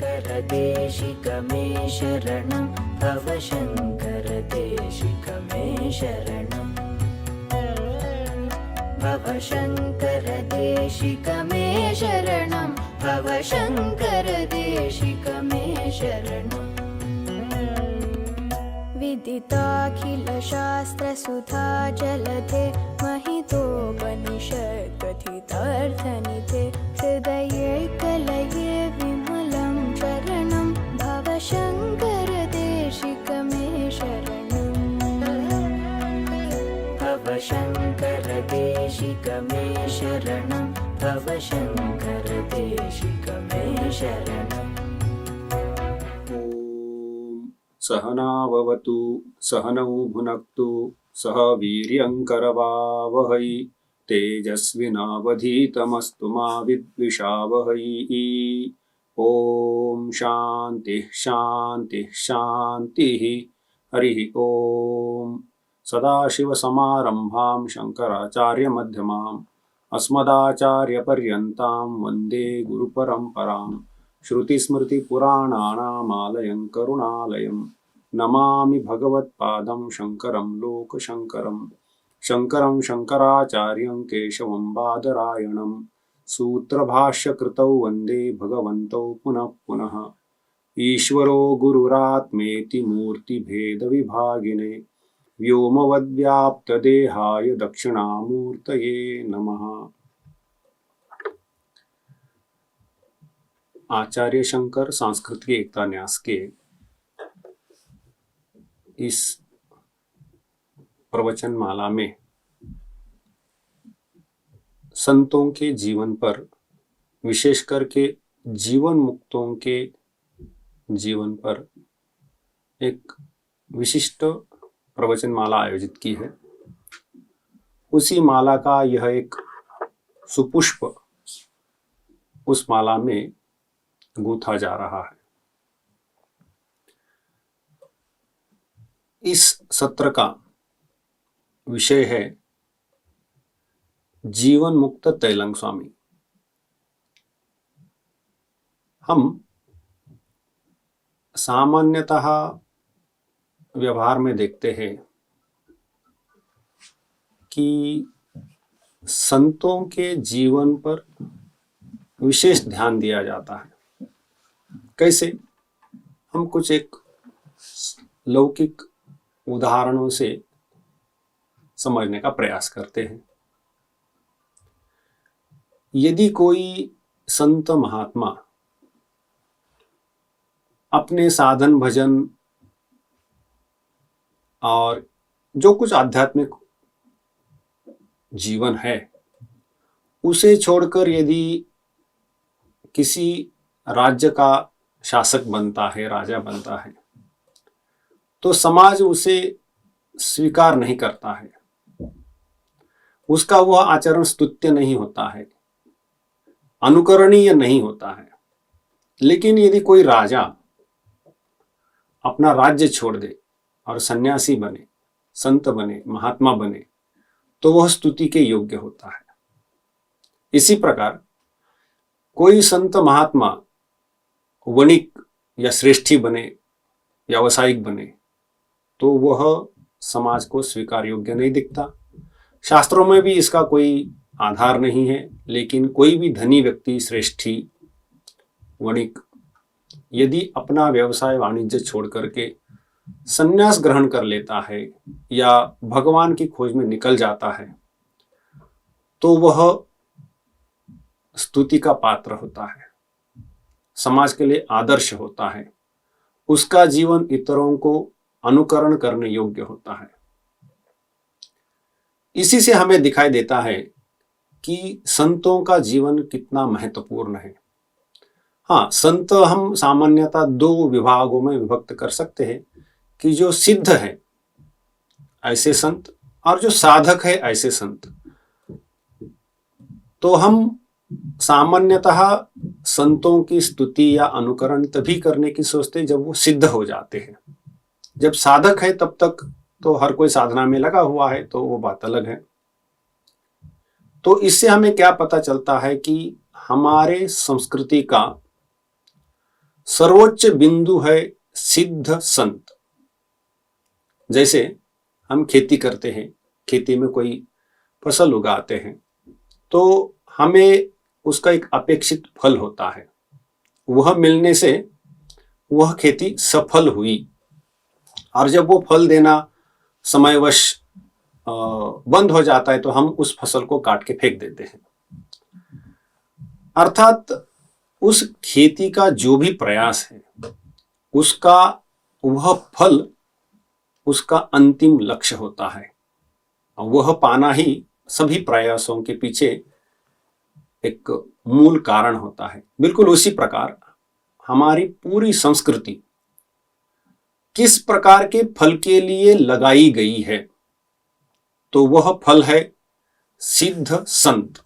देशिक मे शरणं भवशङ्कर देशिक मे शरणं भवशङ्कर देशिक मे शरणं भवशङ्कर देशिक मे शरणं विदिताखिलशास्त्रसुधा जलधे महितोपनिषत्कथितार्थनिधे हृदये कलये विमलं शरणं भवशङ्कर देशिक मे शरणं भवशङ्कर देशिक मे शरणं भवशङ्कर देशिक मे शरणम् सहना भवतु सहनौ भुनक्तु सह वीर्यङ्करवावहै तेजस्विनावधीतमस्तु मा विद्विषावहै। ॐ शान्तिः शान्तिः शान्तिः। हरिः ॐ। सदाशिवसमारम्भां शङ्कराचार्यमध्यमाम् अस्मदाचार्यपर्यन्तां वन्दे गुरुपरम्पराम्। श्रुतिस्मृतिपुराणानामालयं करुणालयं नमामि भगवत्पादं शङ्करं लोकशङ्करं शङ्करं शङ्कराचार्यं केशवं बादरायणं सूत्रभाष्यकृतौ वन्दे भगवन्तौ पुनः पुनः। ईश्वरो गुरुरात्मेति मूर्तिभेदविभागिने व्योमवद्व्याप्तदेहाय दक्षिणामूर्तये नमः। आचार्य शंकर सांस्कृतिक एकता न्यास के इस प्रवचन माला में संतों के जीवन पर, विशेष करके जीवन मुक्तों के जीवन पर एक विशिष्ट प्रवचन माला आयोजित की है। उसी माला का यह एक सुपुष्प उस माला में गूंथा जा रहा है। इस सत्र का विषय है जीवन मुक्त तैलंग स्वामी। हम सामान्यतः व्यवहार में देखते हैं कि संतों के जीवन पर विशेष ध्यान दिया जाता है। कैसे? हम कुछ एक लौकिक उदाहरणों से समझने का प्रयास करते हैं। यदि कोई संत महात्मा अपने साधन भजन और जो कुछ आध्यात्मिक जीवन है उसे छोड़कर यदि किसी राज्य का शासक बनता है, राजा बनता है, तो समाज उसे स्वीकार नहीं करता है। उसका वह आचरण स्तुत्य नहीं होता है, अनुकरणीय नहीं होता है। लेकिन यदि कोई राजा अपना राज्य छोड़ दे और सन्यासी बने, संत बने, महात्मा बने, तो वह स्तुति के योग्य होता है। इसी प्रकार कोई संत महात्मा वणिक या श्रेष्ठी बने, व्यावसायिक बने, तो वह समाज को स्वीकार योग्य नहीं दिखता। शास्त्रों में भी इसका कोई आधार नहीं है। लेकिन कोई भी धनी व्यक्ति, श्रेष्ठी, वणिक यदि अपना व्यवसाय वाणिज्य छोड़ करके संन्यास ग्रहण कर लेता है या भगवान की खोज में निकल जाता है, तो वह स्तुति का पात्र होता है, समाज के लिए आदर्श होता है। उसका जीवन इतरों को अनुकरण करने योग्य होता है। इसी से हमें दिखाई देता है कि संतों का जीवन कितना महत्वपूर्ण है। हाँ, संत हम सामान्यतः दो विभागों में विभक्त कर सकते हैं कि जो सिद्ध है ऐसे संत और जो साधक है ऐसे संत। तो हम सामान्यतः संतों की स्तुति या अनुकरण तभी करने की सोचते जब वो सिद्ध हो जाते हैं। जब साधक है तब तक तो हर कोई साधना में लगा हुआ है, तो वो बात अलग है। तो इससे हमें क्या पता चलता है कि हमारे संस्कृति का सर्वोच्च बिंदु है सिद्ध संत। जैसे हम खेती करते हैं, खेती में कोई फसल उगाते हैं, तो हमें उसका एक अपेक्षित फल होता है, वह मिलने से वह खेती सफल हुई। और जब वो फल देना समयवश बंद हो जाता है तो हम उस फसल को काट के फेंक देते हैं। अर्थात उस खेती का जो भी प्रयास है, उसका वह फल उसका अंतिम लक्ष्य होता है। वह पाना ही सभी प्रयासों के पीछे एक मूल कारण होता है। बिल्कुल उसी प्रकार हमारी पूरी संस्कृति किस प्रकार के फल के लिए लगाई गई है, तो वह फल है सिद्ध संत।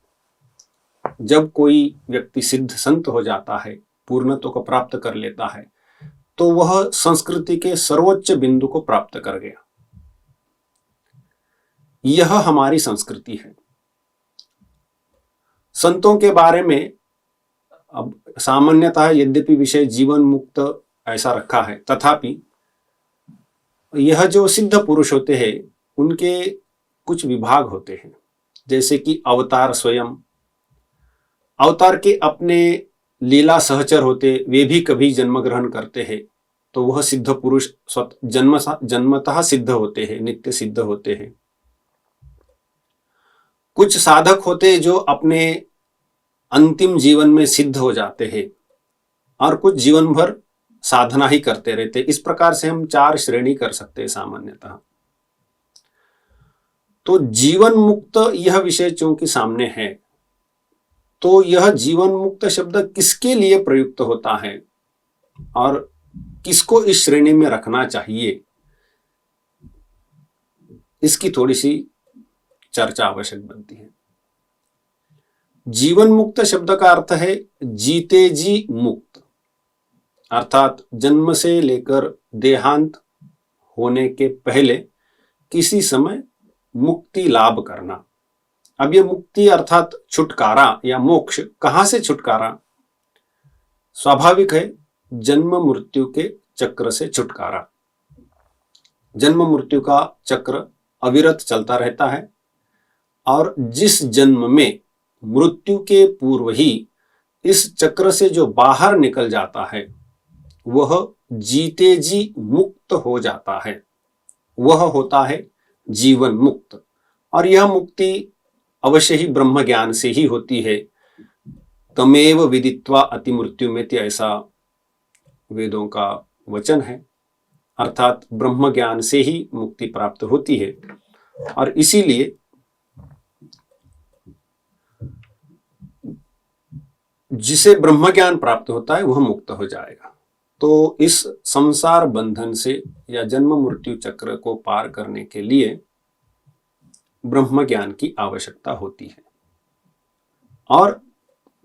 जब कोई व्यक्ति सिद्ध संत हो जाता है, पूर्णत्व को प्राप्त कर लेता है, तो वह संस्कृति के सर्वोच्च बिंदु को प्राप्त कर गया। यह हमारी संस्कृति है। संतों के बारे में अब सामान्यतः यद्यपि विषय जीवन मुक्त ऐसा रखा है, तथापि यह जो सिद्ध पुरुष होते हैं उनके कुछ विभाग होते हैं। जैसे कि अवतार स्वयं, अवतार के अपने लीला सहचर होते, वे भी कभी जन्म ग्रहण करते हैं, तो वह सिद्ध पुरुष जन्मतः सिद्ध होते हैं, नित्य सिद्ध होते हैं। कुछ साधक होते जो अपने अंतिम जीवन में सिद्ध हो जाते हैं, और कुछ जीवन भर साधना ही करते रहते। इस प्रकार से हम 4 श्रेणी कर सकते हैं सामान्यतः। तो जीवन मुक्त यह विषय चूंकि सामने है, तो यह जीवन मुक्त शब्द किसके लिए प्रयुक्त होता है और किसको इस श्रेणी में रखना चाहिए, इसकी थोड़ी सी चर्चा आवश्यक बनती है। जीवन मुक्त शब्द का अर्थ है जीते जी मुक्त, अर्थात जन्म से लेकर देहांत होने के पहले किसी समय मुक्ति लाभ करना। अब यह मुक्ति अर्थात छुटकारा या मोक्ष, कहां से छुटकारा? स्वाभाविक है, जन्म मृत्यु के चक्र से छुटकारा। जन्म मृत्यु का चक्र अविरत चलता रहता है, और जिस जन्म में मृत्यु के पूर्व ही इस चक्र से जो बाहर निकल जाता है, वह जीते जी मुक्त हो जाता है, वह होता है जीवन मुक्त। और यह मुक्ति अवश्य ही ब्रह्म ज्ञान से ही होती है। तमेव विदित्वा अति मृत्यु में, ऐसा वेदों का वचन है। अर्थात ब्रह्म ज्ञान से ही मुक्ति प्राप्त होती है, और इसीलिए जिसे ब्रह्म ज्ञान प्राप्त होता है वह मुक्त हो जाएगा। तो इस संसार बंधन से या जन्म मृत्यु चक्र को पार करने के लिए ब्रह्म ज्ञान की आवश्यकता होती है। और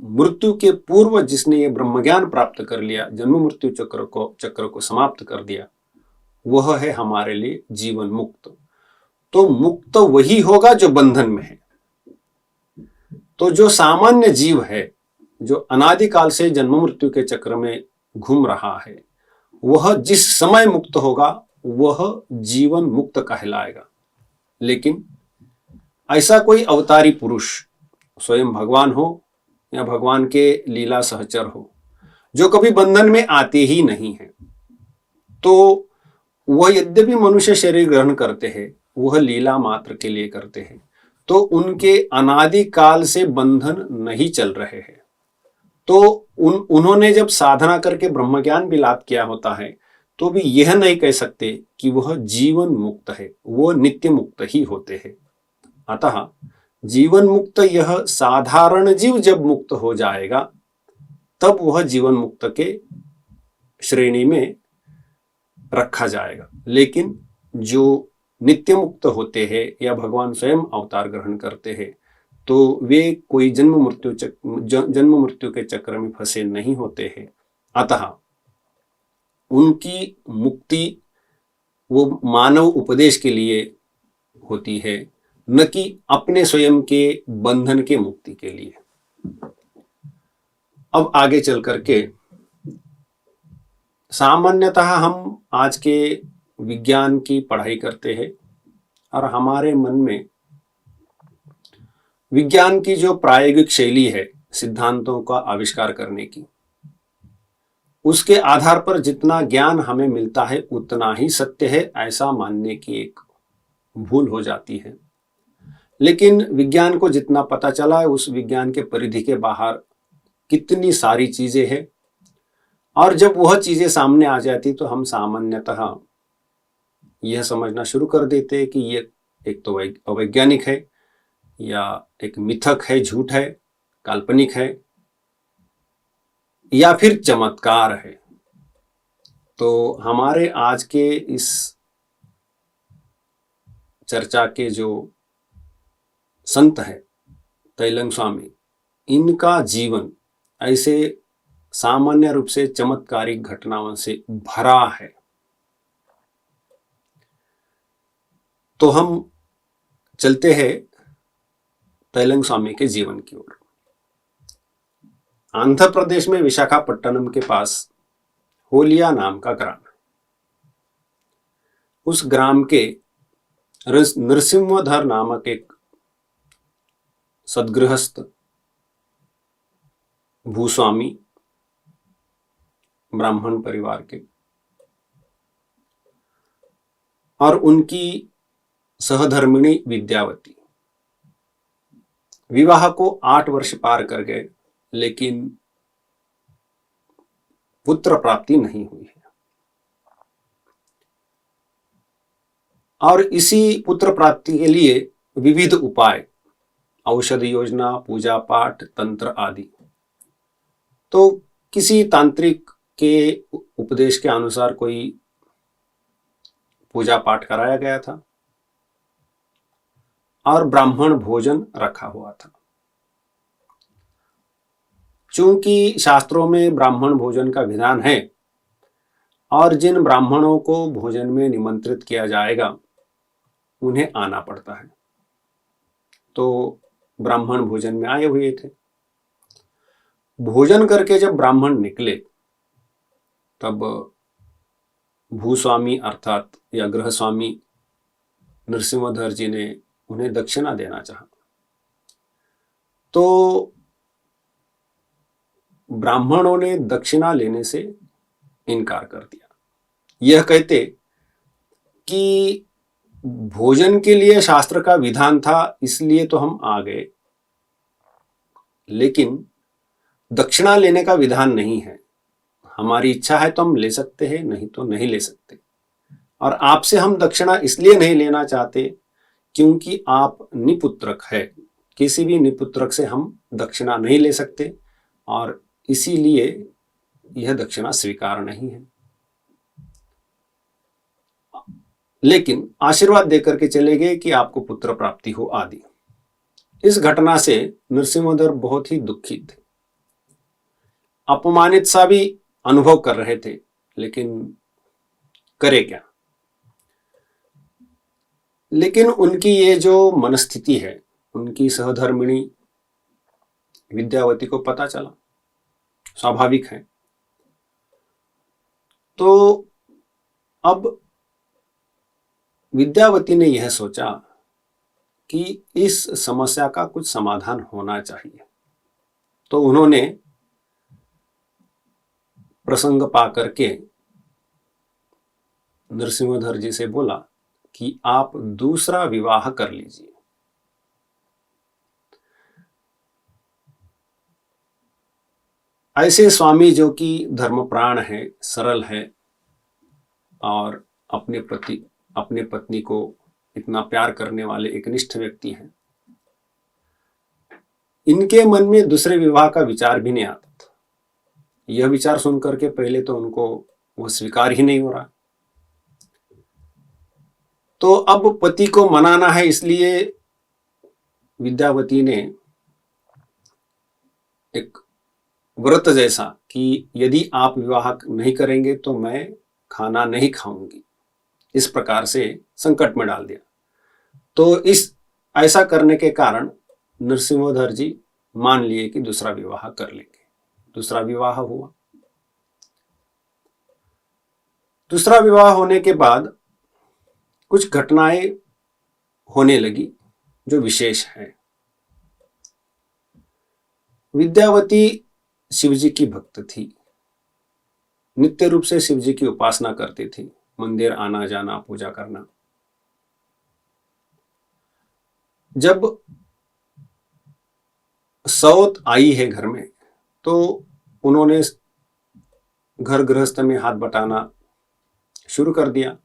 मृत्यु के पूर्व जिसने ये ब्रह्म ज्ञान प्राप्त कर लिया, जन्म मृत्यु चक्र को समाप्त कर दिया, वह है हमारे लिए जीवन मुक्त। तो मुक्त वही होगा जो बंधन में है। तो जो सामान्य जीव है, जो अनादिकाल से जन्म मृत्यु के चक्र में घूम रहा है, वह जिस समय मुक्त होगा वह जीवन मुक्त कहलाएगा। लेकिन ऐसा कोई अवतारी पुरुष, स्वयं भगवान हो या भगवान के लीला सहचर हो, जो कभी बंधन में आते ही नहीं है, तो वह यद्यपि मनुष्य शरीर ग्रहण करते हैं, वह लीला मात्र के लिए करते हैं, तो उनके अनादिकाल से बंधन नहीं चल रहे हैं। तो उन्होंने जब साधना करके ब्रह्म ज्ञान भी लाभ किया होता है, तो भी यह नहीं कह सकते कि वह जीवन मुक्त है, वो नित्य मुक्त ही होते हैं। अतः जीवन मुक्त यह साधारण जीव जब मुक्त हो जाएगा, तब वह जीवन मुक्त के श्रेणी में रखा जाएगा। लेकिन जो नित्य मुक्त होते हैं या भगवान स्वयं अवतार ग्रहण करते हैं, तो वे कोई जन्म मृत्यु के चक्र में फंसे नहीं होते हैं। अतः उनकी मुक्ति वो मानव उपदेश के लिए होती है, न कि अपने स्वयं के बंधन के मुक्ति के लिए। अब आगे चल करके सामान्यतः हम आज के विज्ञान की पढ़ाई करते हैं और हमारे मन में विज्ञान की जो प्रायोगिक शैली है सिद्धांतों का आविष्कार करने की, उसके आधार पर जितना ज्ञान हमें मिलता है उतना ही सत्य है, ऐसा मानने की एक भूल हो जाती है। लेकिन विज्ञान को जितना पता चला है उस विज्ञान के परिधि के बाहर कितनी सारी चीजें हैं, और जब वह चीजें सामने आ जाती तो हम सामान्यतः यह समझना शुरू कर देते हैं कि ये एक तो अवैज्ञानिक है, या एक मिथक है, झूठ है, काल्पनिक है, या फिर चमत्कार है। तो हमारे आज के इस चर्चा के जो संत है तैलंग स्वामी, इनका जीवन ऐसे सामान्य रूप से चमत्कारिक घटनाओं से भरा है। तो हम चलते हैं तैलंग स्वामी के जीवन की ओर। आंध्र प्रदेश में विशाखापट्टनम के पास होलिया नाम का ग्राम है। उस ग्राम के नरसिंहधर नामक एक सद्गृहस्थ भूस्वामी ब्राह्मण परिवार के और उनकी सहधर्मिणी विद्यावती विवाह को 8 वर्ष पार कर गए, लेकिन पुत्र प्राप्ति नहीं हुई है। और इसी पुत्र प्राप्ति के लिए विविध उपाय, औषध योजना, पूजा पाठ, तंत्र आदि, तो किसी तांत्रिक के उपदेश के अनुसार कोई पूजा पाठ कराया गया था और ब्राह्मण भोजन रखा हुआ था। चूंकि शास्त्रों में ब्राह्मण भोजन का विधान है और जिन ब्राह्मणों को भोजन में निमंत्रित किया जाएगा उन्हें आना पड़ता है, तो ब्राह्मण भोजन में आए हुए थे। भोजन करके जब ब्राह्मण निकले तब भूस्वामी अर्थात या गृहस्वामी नरसिंहधर जी ने उन्हें दक्षिणा देना चाहा, तो ब्राह्मणों ने दक्षिणा लेने से इनकार कर दिया। यह कहते कि भोजन के लिए शास्त्र का विधान था, इसलिए तो हम आ गए, लेकिन दक्षिणा लेने का विधान नहीं है। हमारी इच्छा है तो हम ले सकते हैं, नहीं तो नहीं ले सकते। और आपसे हम दक्षिणा इसलिए नहीं लेना चाहते क्योंकि आप निपुत्रक है। किसी भी निपुत्रक से हम दक्षिणा नहीं ले सकते और इसीलिए यह दक्षिणा स्वीकार नहीं है। लेकिन आशीर्वाद देकर के चले गए कि आपको पुत्र प्राप्ति हो आदि। इस घटना से नरसिंहधर बहुत ही दुखित थे, अपमानित सा भी अनुभव कर रहे थे, लेकिन करे क्या। लेकिन उनकी ये जो मनस्थिति है, उनकी सहधर्मिणी विद्यावती को पता चला, स्वाभाविक है। तो अब विद्यावती ने यह सोचा कि इस समस्या का कुछ समाधान होना चाहिए। तो उन्होंने प्रसंग पा करके नरसिंहधर जी से बोला कि आप दूसरा विवाह कर लीजिए। ऐसे स्वामी जो कि धर्मप्राण है, सरल है और अपने पत्नी को इतना प्यार करने वाले एक निष्ठ व्यक्ति हैं, इनके मन में दूसरे विवाह का विचार भी नहीं आता था। यह विचार सुनकर के पहले तो उनको वह स्वीकार ही नहीं हो रहा। तो अब पति को मनाना है, इसलिए विद्यावती ने एक व्रत जैसा कि यदि आप विवाह नहीं करेंगे तो मैं खाना नहीं खाऊंगी, इस प्रकार से संकट में डाल दिया। तो इस ऐसा करने के कारण नरसिंहधर जी मान लिए कि दूसरा विवाह कर लेंगे। दूसरा विवाह हुआ। दूसरा विवाह होने के बाद कुछ घटनाएं होने लगी जो विशेष है। विद्यावती शिवजी की भक्त थी, नित्य रूप से शिवजी की उपासना करती थी, मंदिर आना जाना, पूजा करना। जब सौत आई है घर में तो उन्होंने घर गृहस्थ में हाथ बटाना शुरू कर दिया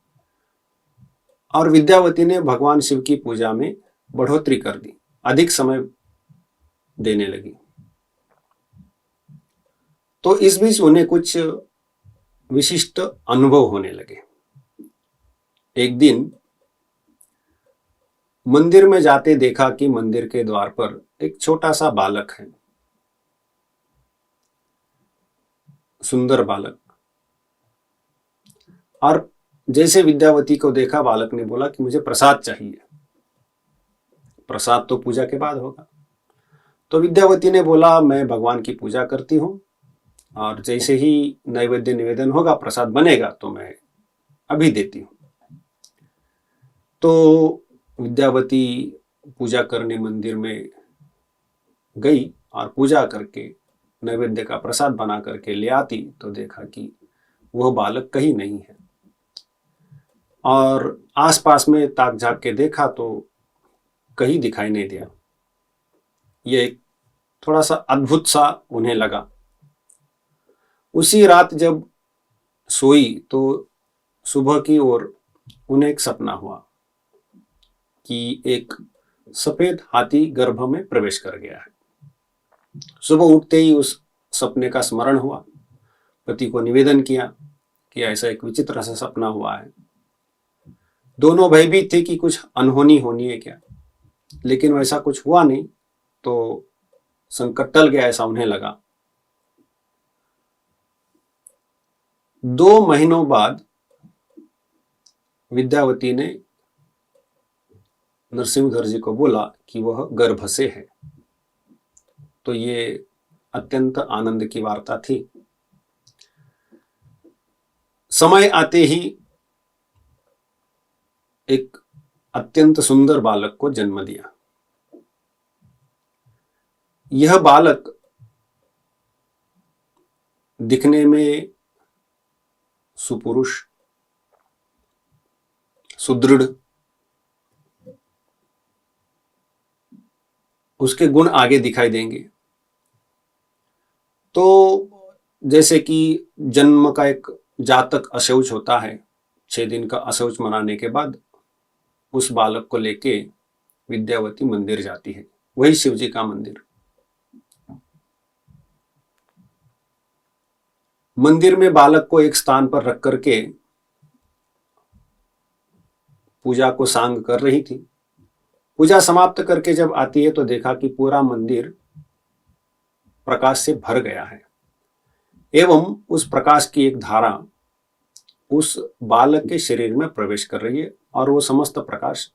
और विद्यावती ने भगवान शिव की पूजा में बढ़ोतरी कर दी, अधिक समय देने लगी। तो इस बीच उन्हें कुछ विशिष्ट अनुभव होने लगे। एक दिन मंदिर में जाते देखा कि मंदिर के द्वार पर एक छोटा सा बालक है, सुंदर बालक। और जैसे विद्यावती को देखा, बालक ने बोला कि मुझे प्रसाद चाहिए। प्रसाद तो पूजा के बाद होगा। तो विद्यावती ने बोला, मैं भगवान की पूजा करती हूं और जैसे ही नैवेद्य निवेदन होगा, प्रसाद बनेगा तो मैं अभी देती हूं। तो विद्यावती पूजा करने मंदिर में गई और पूजा करके नैवेद्य का प्रसाद बना करके ले आती तो देखा कि वह बालक कहीं नहीं है। और आसपास में ताक झाँक के देखा तो कहीं दिखाई नहीं दिया। ये थोड़ा सा अद्भुत सा उन्हें लगा। उसी रात जब सोई तो सुबह की ओर उन्हें एक सपना हुआ कि एक सफेद हाथी गर्भ में प्रवेश कर गया है। सुबह उठते ही उस सपने का स्मरण हुआ, पति को निवेदन किया कि ऐसा एक विचित्र सा सपना हुआ है। दोनों भयभीत थे कि कुछ अनहोनी होनी है क्या, लेकिन वैसा कुछ हुआ नहीं तो संकट टल गया, ऐसा उन्हें लगा। 2 महीनों बाद विद्यावती ने नरसिंहधर जी को बोला कि वह गर्भ से है। तो ये अत्यंत आनंद की वार्ता थी। समय आते ही एक अत्यंत सुंदर बालक को जन्म दिया। यह बालक दिखने में सुपुरुष, सुदृढ़, उसके गुण आगे दिखाई देंगे। तो जैसे कि जन्म का एक जातक अशौच होता है, 6 दिन का अशौच मनाने के बाद उस बालक को लेके विद्यावती मंदिर जाती है, वही शिव जी का मंदिर। मंदिर में बालक को एक स्थान पर रख करके पूजा को सांग कर रही थी। पूजा समाप्त करके जब आती है तो देखा कि पूरा मंदिर प्रकाश से भर गया है एवं उस प्रकाश की एक धारा उस बालक के शरीर में प्रवेश कर रही है और वो समस्त प्रकाश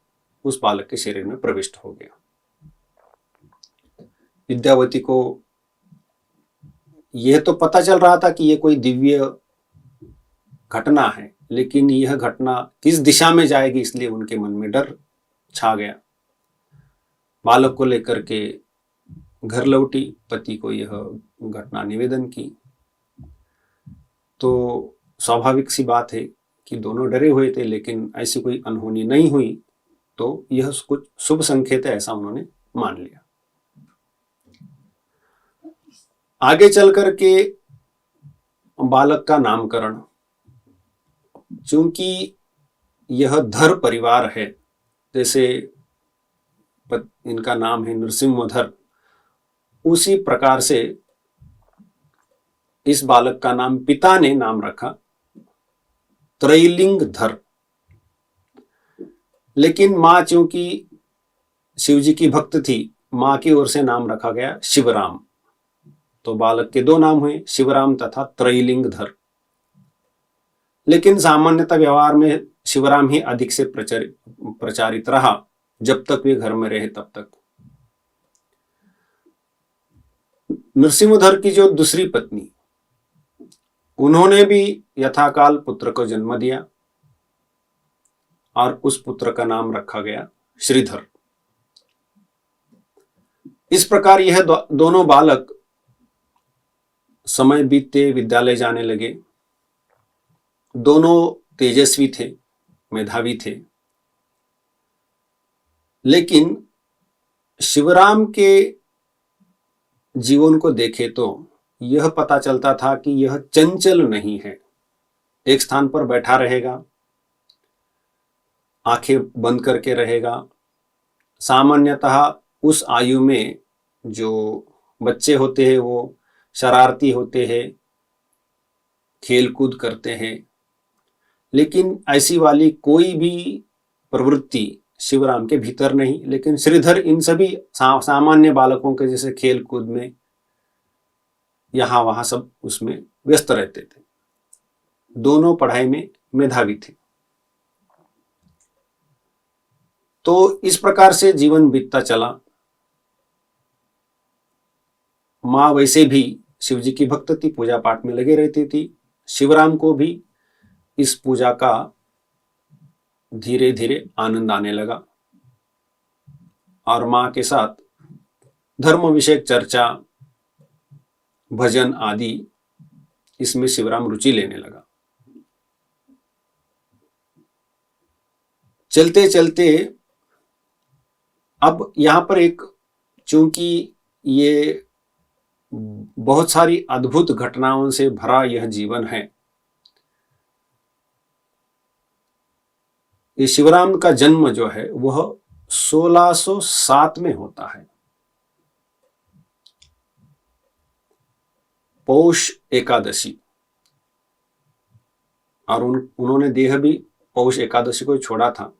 उस बालक के शरीर में प्रविष्ट हो गया। विद्यावती को यह तो पता चल रहा था कि यह कोई दिव्य घटना है, लेकिन यह घटना किस दिशा में जाएगी इसलिए उनके मन में डर छा गया। बालक को लेकर के घर लौटी, पति को यह घटना निवेदन की। तो स्वाभाविक सी बात है कि दोनों डरे हुए थे, लेकिन ऐसी कोई अनहोनी नहीं हुई तो यह कुछ शुभ संकेत है ऐसा उन्होंने मान लिया। आगे चल करके बालक का नामकरण, चूंकि यह धर परिवार है, जैसे इनका नाम है नृसिंहधर, उसी प्रकार से इस बालक का नाम पिता ने नाम रखा त्रैलिंगधर। लेकिन मां चूंकि शिवजी की भक्त थी, मां की ओर से नाम रखा गया शिवराम। तो बालक के 2 नाम हुए, शिवराम तथा त्रैलिंगधर। लेकिन सामान्यतः व्यवहार में शिवराम ही अधिक से प्रचारित रहा, जब तक वे घर में रहे तब तक। नृसिंहधर की जो दूसरी पत्नी, उन्होंने भी यथाकाल पुत्र को जन्म दिया और उस पुत्र का नाम रखा गया श्रीधर। इस प्रकार यह दोनों बालक समय बीतते विद्यालय जाने लगे। दोनों तेजस्वी थे, मेधावी थे, लेकिन शिवराम के जीवन को देखे तो यह पता चलता था कि यह चंचल नहीं है, एक स्थान पर बैठा रहेगा, आंखें बंद करके रहेगा। सामान्यतः उस आयु में जो बच्चे होते हैं वो शरारती होते हैं, खेल कूद करते हैं, लेकिन ऐसी वाली कोई भी प्रवृत्ति शिवराम के भीतर नहीं। लेकिन श्रीधर इन सभी सामान्य बालकों के जैसे खेल कूद में यहां वहां सब उसमें व्यस्त रहते थे। दोनों पढ़ाई में मेधावी थे। तो इस प्रकार से जीवन बीतता चला। माँ वैसे भी शिव जी की भक्त थी, पूजा पाठ में लगे रहती थी। शिवराम को भी इस पूजा का धीरे धीरे आनंद आने लगा और माँ के साथ धर्म विषयक चर्चा, भजन आदि इसमें शिवराम रुचि लेने लगा। चलते चलते अब यहां पर एक, चूंकि ये बहुत सारी अद्भुत घटनाओं से भरा यह जीवन है, ये शिवराम का जन्म जो है वह 1607 में होता है, पौष एकादशी, और उन्होंने देह भी पौष एकादशी को छोड़ा था।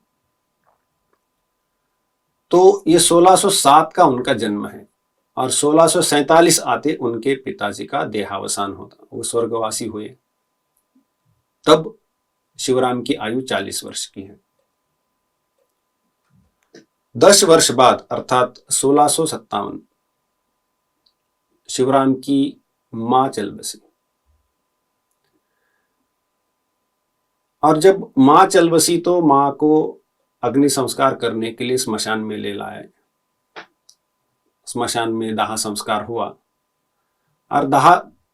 तो ये 1607 का उनका जन्म है और 1647 आते उनके पिताजी का देहावसान होता, वो स्वर्गवासी हुए। तब शिवराम की आयु 40 वर्ष की है। 10 वर्ष बाद अर्थात 1657 शिवराम की मां चल बसी, और जब मां चल बसी तो मां को अग्नि संस्कार करने के लिए स्मशान में ले लाए। स्मशान में दाह संस्कार हुआ और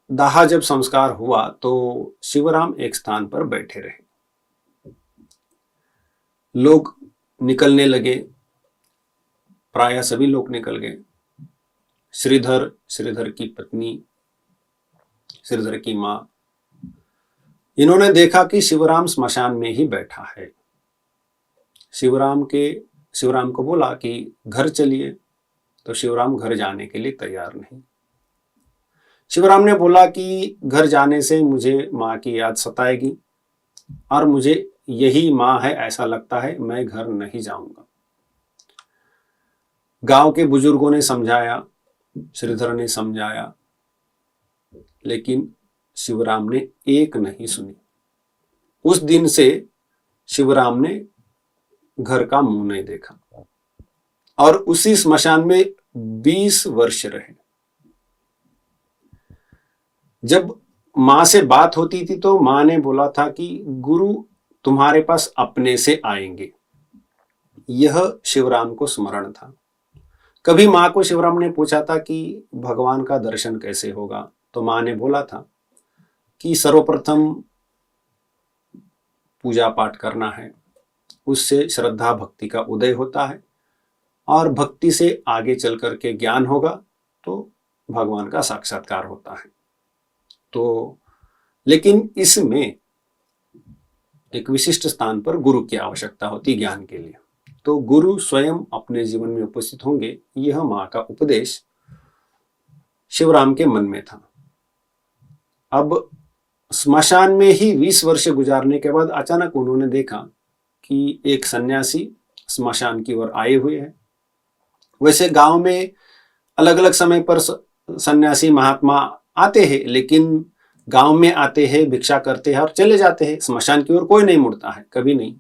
दाह जब संस्कार हुआ तो शिवराम एक स्थान पर बैठे रहे। लोग निकलने लगे, प्रायः सभी लोग निकल गए। श्रीधर, श्रीधर की पत्नी, श्रीधर की मां, इन्होंने देखा कि शिवराम स्मशान में ही बैठा है। शिवराम को बोला कि घर चलिए, तो शिवराम घर जाने के लिए तैयार नहीं। शिवराम ने बोला कि घर जाने से मुझे माँ की याद सताएगी और मुझे यही माँ है ऐसा लगता है, मैं घर नहीं जाऊंगा। गांव के बुजुर्गों ने समझाया, श्रीधर ने समझाया, लेकिन शिवराम ने एक नहीं सुनी। उस दिन से शिवराम ने घर का मुंह नहीं देखा और उसी स्मशान में 20 वर्ष रहे। जब मां से बात होती थी तो मां ने बोला था कि गुरु तुम्हारे पास अपने से आएंगे, यह शिवराम को स्मरण था। कभी मां को शिवराम ने पूछा था कि भगवान का दर्शन कैसे होगा, तो मां ने बोला था कि सर्वप्रथम पूजा पाठ करना है, उससे श्रद्धा भक्ति का उदय होता है और भक्ति से आगे चल करके ज्ञान होगा तो भगवान का साक्षात्कार होता है। तो लेकिन इसमें एक विशिष्ट स्थान पर गुरु की आवश्यकता होती ज्ञान के लिए, तो गुरु स्वयं अपने जीवन में उपस्थित होंगे, यह मां का उपदेश शिवराम के मन में था। अब स्मशान में ही 20 वर्ष गुजारने के बाद अचानक उन्होंने देखा कि एक सन्यासी स्मशान की ओर आए हुए हैं। वैसे गांव में अलग अलग समय पर सन्यासी महात्मा आते हैं, लेकिन गांव में आते हैं, भिक्षा करते हैं और चले जाते हैं। स्मशान की ओर कोई नहीं मुड़ता है, कभी नहीं।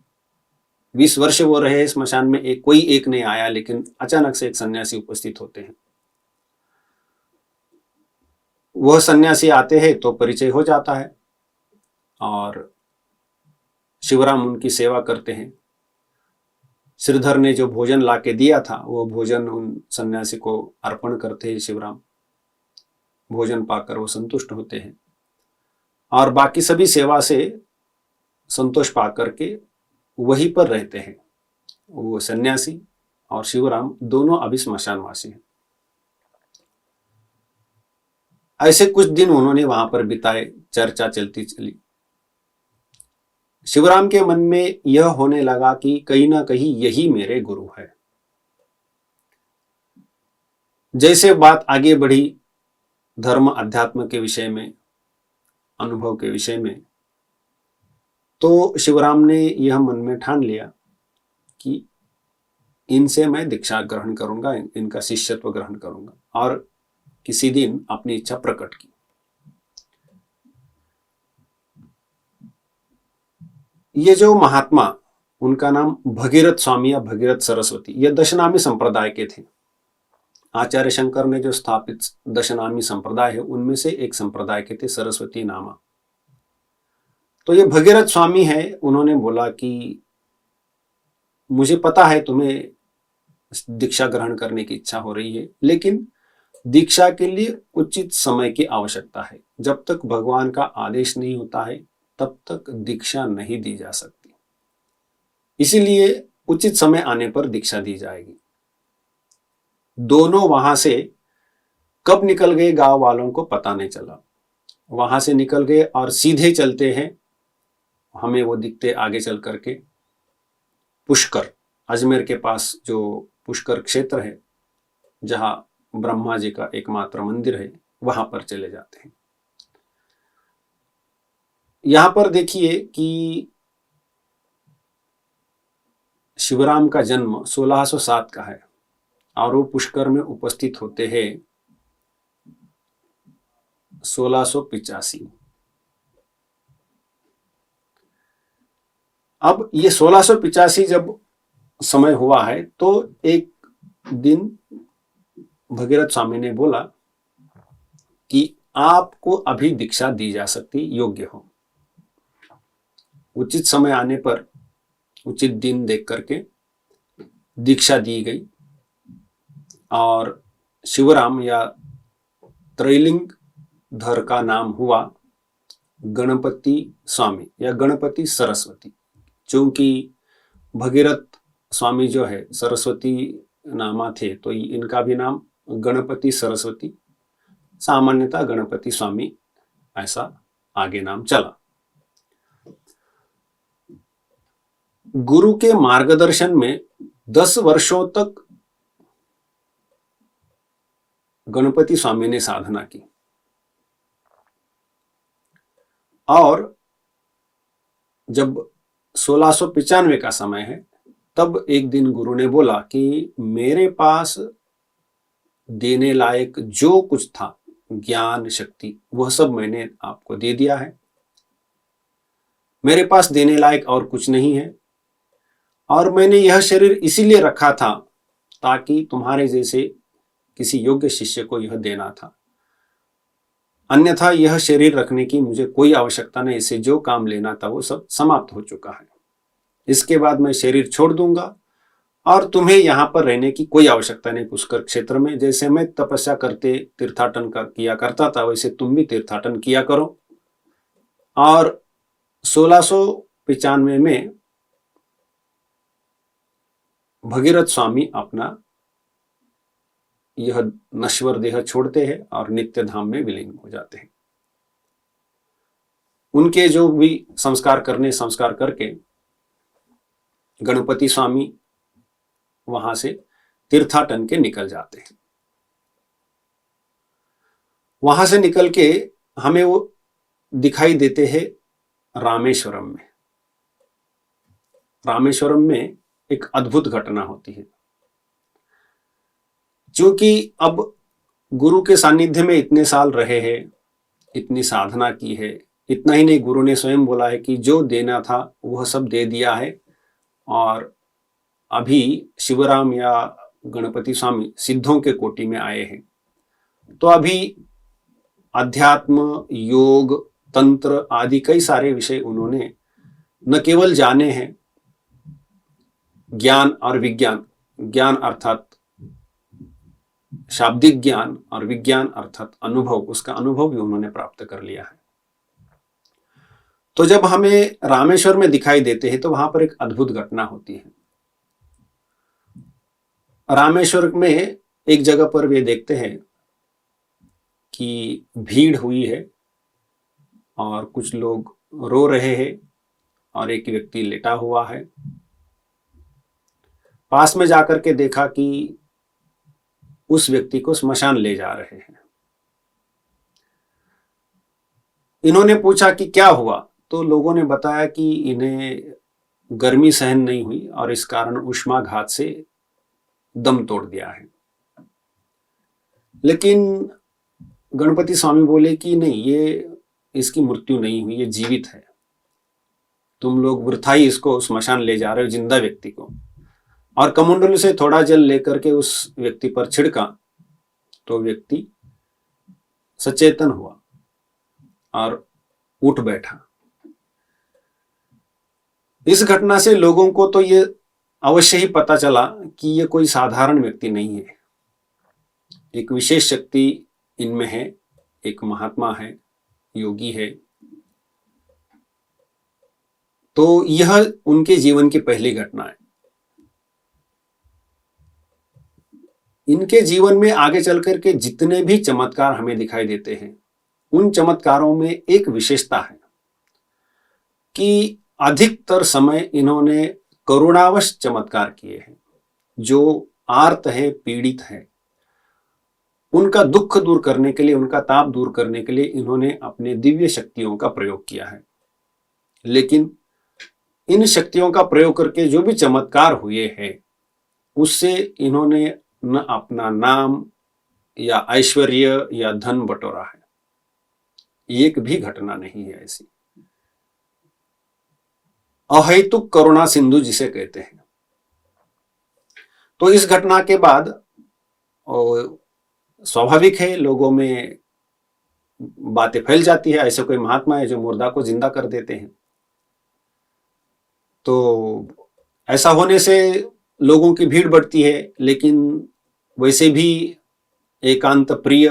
20 वर्ष वो रहे स्मशान में, कोई एक नहीं आया, लेकिन अचानक से एक सन्यासी उपस्थित होते हैं। वह सन्यासी आते हैं तो परिचय हो जाता है। और शिवराम उनकी सेवा करते हैं। श्रीधर ने जो भोजन लाके दिया था वो भोजन उन सन्यासी को अर्पण करते हैं शिवराम। भोजन पाकर वो संतुष्ट होते हैं और बाकी सभी सेवा से संतोष पाकर के वहीं पर रहते हैं। वो सन्यासी और शिवराम दोनों अभी श्मशानवासी हैं। ऐसे कुछ दिन उन्होंने वहां पर बिताए, चर्चा चलती चली। शिवराम के मन में यह होने लगा कि कहीं ना कहीं यही मेरे गुरु है। जैसे बात आगे बढ़ी धर्म अध्यात्म के विषय में, अनुभव के विषय में, तो शिवराम ने यह मन में ठान लिया कि इनसे मैं दीक्षा ग्रहण करूंगा, इनका शिष्यत्व ग्रहण करूंगा, और किसी दिन अपनी इच्छा प्रकट की। ये जो महात्मा, उनका नाम भगीरथ स्वामी या भगीरथ सरस्वती, ये दशनामी संप्रदाय के थे। आचार्य शंकर ने जो स्थापित दशनामी संप्रदाय है उनमें से एक संप्रदाय के थे सरस्वती नामा। तो ये भगीरथ स्वामी है, उन्होंने बोला कि मुझे पता है तुम्हें दीक्षा ग्रहण करने की इच्छा हो रही है, लेकिन दीक्षा के लिए उचित समय की आवश्यकता है। जब तक भगवान का आदेश नहीं होता है तब तक दीक्षा नहीं दी जा सकती। इसीलिए उचित समय आने पर दीक्षा दी जाएगी। दोनों वहां से कब निकल गए गांव वालों को पता नहीं चला। वहां से निकल गए और सीधे चलते हैं, हमें वो दिखते आगे चल करके पुष्कर, अजमेर के पास जो पुष्कर क्षेत्र है जहां ब्रह्मा जी का एकमात्र मंदिर है, वहां पर चले जाते हैं। यहां पर देखिए कि शिवराम का जन्म 1607 का है और वो पुष्कर में उपस्थित होते हैं 1685। अब ये 1685 जब समय हुआ है तो एक दिन भगीरथ स्वामी ने बोला कि आपको अभी दीक्षा दी जा सकती, योग्य हो। उचित समय आने पर, उचित दिन देख करके दीक्षा दी गई और शिवराम या त्रैलिंग धर का नाम हुआ गणपति स्वामी या गणपति सरस्वती। चूंकि भगीरथ स्वामी जो है सरस्वती नामा थे तो इनका भी नाम गणपति सरस्वती, सामान्यतः गणपति स्वामी ऐसा आगे नाम चला। गुरु के मार्गदर्शन में 10 वर्षों तक गणपति स्वामी ने साधना की और जब 1695 का समय है तब एक दिन गुरु ने बोला कि मेरे पास देने लायक जो कुछ था, ज्ञान शक्ति, वह सब मैंने आपको दे दिया है। मेरे पास देने लायक और कुछ नहीं है और मैंने यह शरीर इसीलिए रखा था ताकि तुम्हारे जैसे किसी योग्य शिष्य को यह देना था। अन्यथा यह शरीर रखने की मुझे कोई आवश्यकता नहीं। इससे जो काम लेना था वो सब समाप्त हो चुका है। इसके बाद मैं शरीर छोड़ दूंगा और तुम्हें यहाँ पर रहने की कोई आवश्यकता नहीं। पुष्कर क्षेत्र में जैसे मैं तपस्या करते तीर्थाटन किया करता था वैसे तुम भी तीर्थाटन किया करो। और 1695 में भगीरथ स्वामी अपना यह नश्वर देह छोड़ते हैं और नित्य धाम में विलीन हो जाते हैं। उनके जो भी संस्कार करके गणपति स्वामी वहां से तीर्थाटन के निकल जाते हैं। वहां से निकल के हमें वो दिखाई देते हैं रामेश्वरम में। रामेश्वरम में एक अद्भुत घटना होती है। क्योंकि अब गुरु के सानिध्य में इतने साल रहे हैं, इतनी साधना की है, इतना ही नहीं, गुरु ने स्वयं बोला है कि जो देना था वह सब दे दिया है और अभी शिवराम या गणपति स्वामी सिद्धों के कोटि में आए हैं। तो अभी अध्यात्म, योग, तंत्र आदि कई सारे विषय उन्होंने न केवल जाने हैं, ज्ञान और विज्ञान, ज्ञान अर्थात शाब्दिक ज्ञान और विज्ञान अर्थात अनुभव, उसका अनुभव भी उन्होंने प्राप्त कर लिया है। तो जब हमें रामेश्वर में दिखाई देते हैं तो वहां पर एक अद्भुत घटना होती है। रामेश्वर में एक जगह पर वे देखते हैं कि भीड़ हुई है और कुछ लोग रो रहे हैं और एक व्यक्ति लेटा हुआ है। पास में जाकर के देखा कि उस व्यक्ति को स्मशान ले जा रहे हैं। इन्होंने पूछा कि क्या हुआ, तो लोगों ने बताया कि इन्हें गर्मी सहन नहीं हुई और इस कारण उष्माघात से दम तोड़ दिया है। लेकिन गणपति स्वामी बोले कि नहीं, ये इसकी मृत्यु नहीं हुई, ये जीवित है। तुम लोग वृथा ही इसको स्मशान ले जा रहे हो, जिंदा व्यक्ति को। और कमंडलू से थोड़ा जल लेकर के उस व्यक्ति पर छिड़का तो व्यक्ति सचेतन हुआ और उठ बैठा। इस घटना से लोगों को तो ये अवश्य ही पता चला कि ये कोई साधारण व्यक्ति नहीं है, एक विशेष शक्ति इनमें है, एक महात्मा है, योगी है। तो यह उनके जीवन की पहली घटना है। इनके जीवन में आगे चलकर के जितने भी चमत्कार हमें दिखाई देते हैं, उन चमत्कारों में एक विशेषता है कि अधिकतर समय इन्होंने करुणावश चमत्कार किए हैं। जो आर्त है, पीड़ित है, उनका दुख दूर करने के लिए, उनका ताप दूर करने के लिए इन्होंने अपने दिव्य शक्तियों का प्रयोग किया है। लेकिन इन शक्तियों का प्रयोग करके जो भी चमत्कार हुए हैं, उससे इन्होंने न अपना नाम या ऐश्वर्य या धन बटोरा है। एक भी घटना नहीं है ऐसी। अहेतुक करुणा सिंधु जिसे कहते हैं। तो इस घटना के बाद स्वाभाविक है लोगों में बातें फैल जाती है, ऐसे कोई महात्मा है जो मुर्दा को जिंदा कर देते हैं। तो ऐसा होने से लोगों की भीड़ बढ़ती है, लेकिन वैसे भी एकांत प्रिय,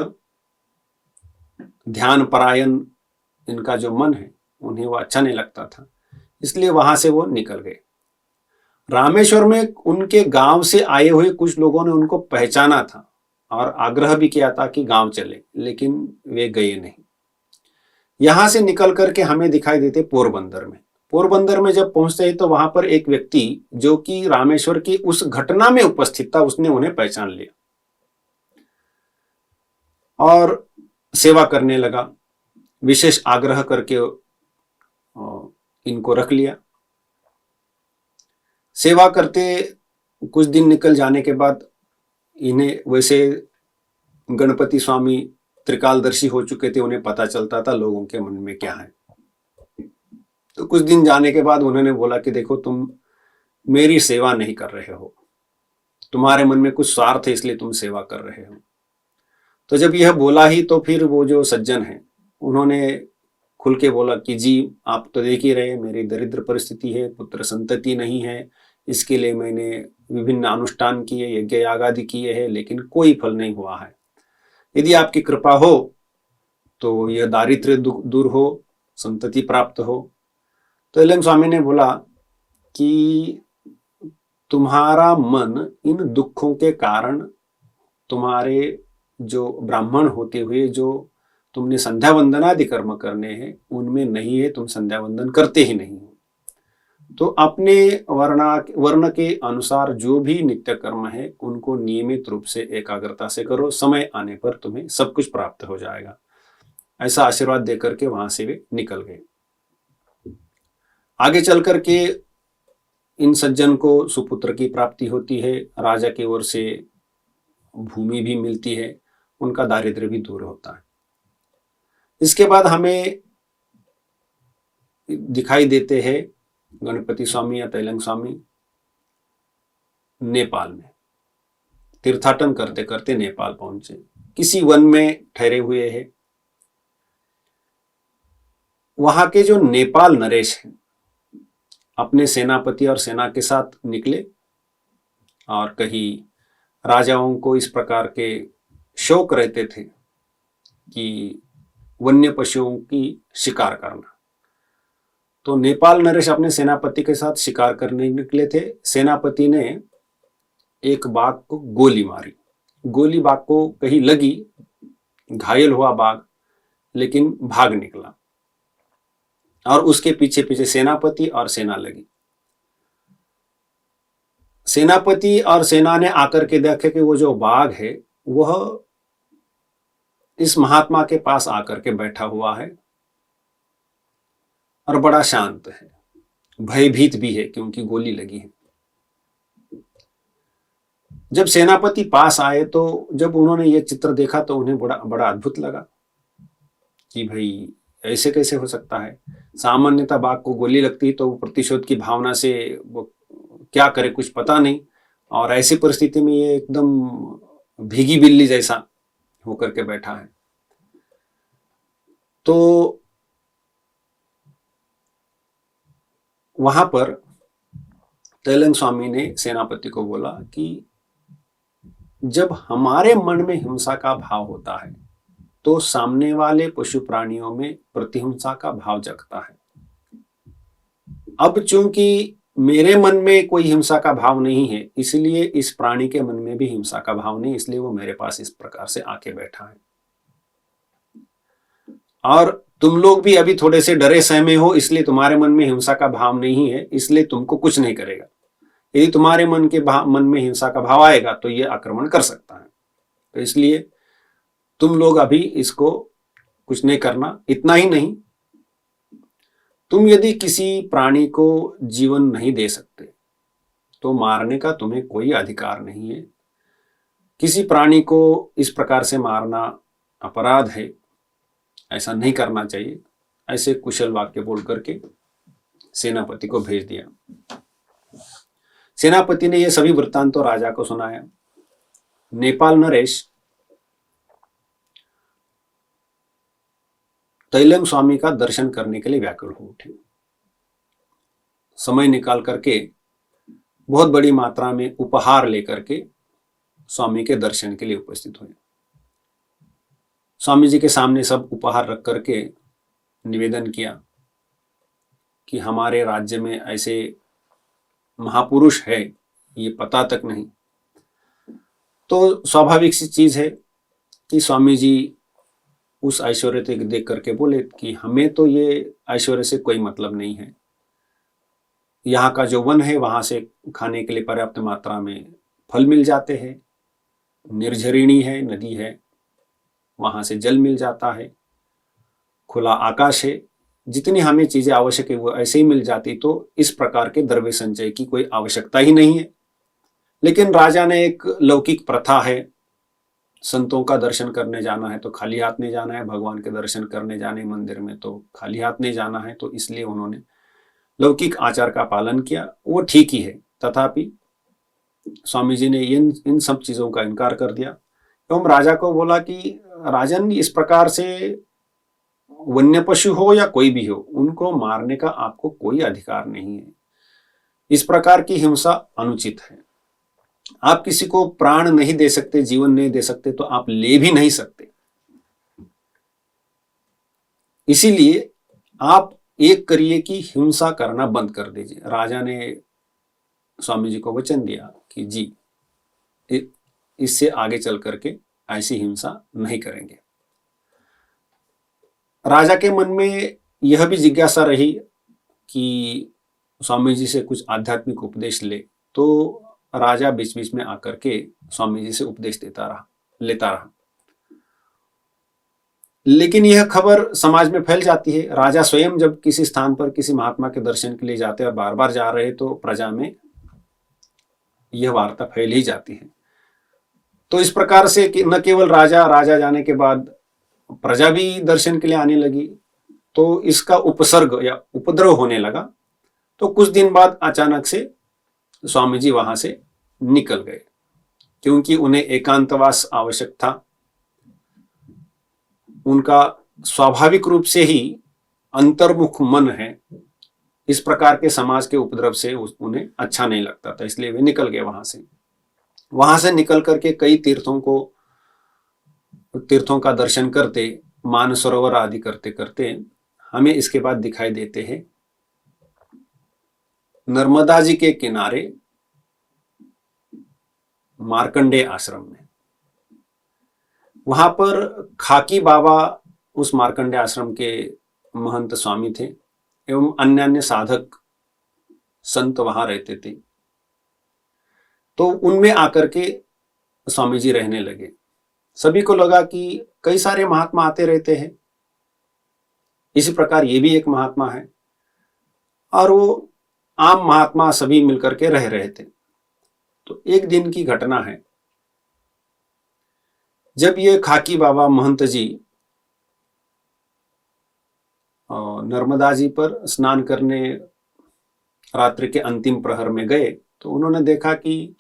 ध्यान परायण इनका जो मन है, उन्हें वो अच्छा नहीं लगता था, इसलिए वहां से वो निकल गए। रामेश्वर में उनके गांव से आए हुए कुछ लोगों ने उनको पहचाना था और आग्रह भी किया था कि गांव चले, लेकिन वे गए नहीं। यहां से निकल करके हमें दिखाई देते पोरबंदर में। पोरबंदर में जब पहुंचते हैं तो वहां पर एक व्यक्ति जो कि रामेश्वर की उस घटना में उपस्थित था, उसने उन्हें पहचान लिया और सेवा करने लगा। विशेष आग्रह करके इनको रख लिया। सेवा करते कुछ दिन निकल जाने के बाद इन्हें, वैसे गणपति स्वामी त्रिकालदर्शी हो चुके थे, उन्हें पता चलता था लोगों के मन में क्या है। तो कुछ दिन जाने के बाद उन्होंने बोला कि देखो, तुम मेरी सेवा नहीं कर रहे हो, तुम्हारे मन में कुछ स्वार्थ है, इसलिए तुम सेवा कर रहे हो। तो जब यह बोला ही तो फिर वो जो सज्जन है उन्होंने खुल के बोला कि जी, आप तो देख ही रहे, मेरी दरिद्र परिस्थिति है, पुत्र संतति नहीं है, इसके लिए मैंने विभिन्न अनुष्ठान किए, यज्ञ याग आदि किए हैं, लेकिन कोई फल नहीं हुआ है। यदि आपकी कृपा हो तो यह दारिद्र्य दूर हो, संतति प्राप्त हो। तो एलएम स्वामी ने बोला कि तुम्हारा मन इन दुखों के कारण, तुम्हारे जो ब्राह्मण होते हुए जो तुमने संध्या वंदनादि कर्म करने हैं, उनमें नहीं है, तुम संध्या वंदन करते ही नहीं हो। तो अपने वर्ण के अनुसार जो भी नित्य कर्म है उनको नियमित रूप से एकाग्रता से करो, समय आने पर तुम्हें सब कुछ प्राप्त हो जाएगा। ऐसा आशीर्वाद देकर के वहां से वे निकल गए। आगे चल करके इन सज्जन को सुपुत्र की प्राप्ति होती है, राजा की ओर से भूमि भी मिलती है, उनका दारिद्र्य भी दूर होता है। इसके बाद हमें दिखाई देते हैं गणपति स्वामी या तैलंग स्वामी नेपाल में। तीर्थाटन करते करते नेपाल पहुंचे, किसी वन में ठहरे हुए हैं। वहां के जो नेपाल नरेश हैं अपने सेनापति और सेना के साथ निकले और कहीं राजाओं को इस प्रकार के शौक रहते थे कि वन्य पशुओं की शिकार करना। तो नेपाल नरेश अपने सेनापति के साथ शिकार करने निकले थे। सेनापति ने एक बाघ को गोली मारी। गोली बाघ को कहीं लगी, घायल हुआ बाघ, लेकिन भाग निकला और उसके पीछे पीछे सेनापति और सेना लगी। सेनापति और सेना ने आकर के देखा कि वो जो बाघ है वह इस महात्मा के पास आकर के बैठा हुआ है और बड़ा शांत है, भयभीत भी है क्योंकि गोली लगी है। जब सेनापति पास आए तो जब उन्होंने ये चित्र देखा तो उन्हें बड़ा बड़ा अद्भुत लगा कि भाई ऐसे कैसे हो सकता है। सामान्यतः बाघ को गोली लगती तो वो प्रतिशोध की भावना से वो क्या करे कुछ पता नहीं, और ऐसी परिस्थिति में ये एकदम भीगी बिल्ली जैसा होकर के बैठा है। तो वहां पर तैलंग स्वामी ने सेनापति को बोला कि जब हमारे मन में हिंसा का भाव होता है तो सामने वाले पशु प्राणियों में प्रतिहिंसा का भाव जगता है। अब चूंकि मेरे मन में कोई हिंसा का भाव नहीं है, इसलिए इस प्राणी के मन में भी हिंसा का भाव नहीं, इसलिए वो मेरे पास इस प्रकार से आके बैठा है। और तुम लोग भी अभी थोड़े से डरे सहमे हो, इसलिए तुम्हारे मन में हिंसा का भाव नहीं है, इसलिए तुमको कुछ नहीं करेगा। यदि तुम्हारे मन में हिंसा का भाव आएगा तो ये आक्रमण कर सकता है। तो इसलिए तुम लोग अभी इसको कुछ नहीं करना। इतना ही नहीं, तुम यदि किसी प्राणी को जीवन नहीं दे सकते तो मारने का तुम्हें कोई अधिकार नहीं है। किसी प्राणी को इस प्रकार से मारना अपराध है, ऐसा नहीं करना चाहिए। ऐसे कुशल वाक्य बोल करके सेनापति को भेज दिया। सेनापति ने यह सभी वृत्तांत तो राजा को सुनाया। नेपाल नरेश तैलंग स्वामी का दर्शन करने के लिए व्याकुल हो उठे। समय निकाल करके बहुत बड़ी मात्रा में उपहार लेकर के स्वामी के दर्शन के लिए उपस्थित हुए। स्वामी जी के सामने सब उपहार रख करके निवेदन किया कि हमारे राज्य में ऐसे महापुरुष है ये पता तक नहीं। तो स्वाभाविक सी चीज है कि स्वामी जी उस ऐश्वर्य को देख करके बोले कि हमें तो ये ऐश्वर्य से कोई मतलब नहीं है। यहाँ का जो वन है वहां से खाने के लिए पर्याप्त मात्रा में फल मिल जाते हैं, निर्झरिणी है, नदी है, वहां से जल मिल जाता है, खुला आकाश है, जितनी हमें चीजें आवश्यक है वो ऐसे ही मिल जाती। तो इस प्रकार के द्रव्य संचय की कोई आवश्यकता ही नहीं है। लेकिन राजा ने एक लौकिक प्रथा है, संतों का दर्शन करने जाना है तो खाली हाथ नहीं जाना है, भगवान के दर्शन करने जाने मंदिर में तो खाली हाथ नहीं जाना है। तो इसलिए उन्होंने लौकिक आचार का पालन किया, वो ठीक ही है। तथापि स्वामी जी ने इन सब चीजों का इनकार कर दिया एवं राजा को बोला कि राजन, इस प्रकार से वन्य पशु हो या कोई भी हो, उनको मारने का आपको कोई अधिकार नहीं है। इस प्रकार की हिंसा अनुचित है। आप किसी को प्राण नहीं दे सकते, जीवन नहीं दे सकते, तो आप ले भी नहीं सकते। इसीलिए आप एक करिए कि हिंसा करना बंद कर दीजिए। राजा ने स्वामी जी को वचन दिया कि जी इससे आगे चल करके ऐसी हिंसा नहीं करेंगे। राजा के मन में यह भी जिज्ञासा रही कि स्वामी जी से कुछ आध्यात्मिक उपदेश ले। तो राजा बीच बीच में आकर के स्वामी जी से उपदेश लेता रहा। लेकिन यह खबर समाज में फैल जाती है। राजा स्वयं जब किसी स्थान पर किसी महात्मा के दर्शन के लिए जाते और बार बार जा रहे तो प्रजा में यह वार्ता फैल ही जाती है। तो इस प्रकार से न केवल राजा जाने के बाद प्रजा भी दर्शन के लिए आने लगी, तो इसका उपसर्ग या उपद्रव होने लगा। तो कुछ दिन बाद अचानक से स्वामी जी वहां से निकल गए, क्योंकि उन्हें एकांतवास आवश्यक था। उनका स्वाभाविक रूप से ही अंतर्मुख मन है, इस प्रकार के समाज के उपद्रव से उन्हें अच्छा नहीं लगता था, इसलिए वे निकल गए वहां से। वहां से निकल करके कई तीर्थों का दर्शन करते, मानसरोवर आदि करते करते हमें इसके बाद दिखाई देते हैं नर्मदा जी के किनारे मार्कंडेय आश्रम में। वहां पर खाकी बाबा उस मार्कंडेय आश्रम के महंत स्वामी थे एवं अन्य अन्य साधक संत वहां रहते थे। तो उनमें आकर के स्वामी जी रहने लगे। सभी को लगा कि कई सारे महात्मा आते रहते हैं, इसी प्रकार ये भी एक महात्मा है, और वो आम महात्मा सभी मिलकर के रह रहे थे। तो एक दिन की घटना है, जब ये खाकी बाबा महंत जी नर्मदा जी पर स्नान करने रात्रि के अंतिम प्रहर में गए, तो उन्होंने देखा कि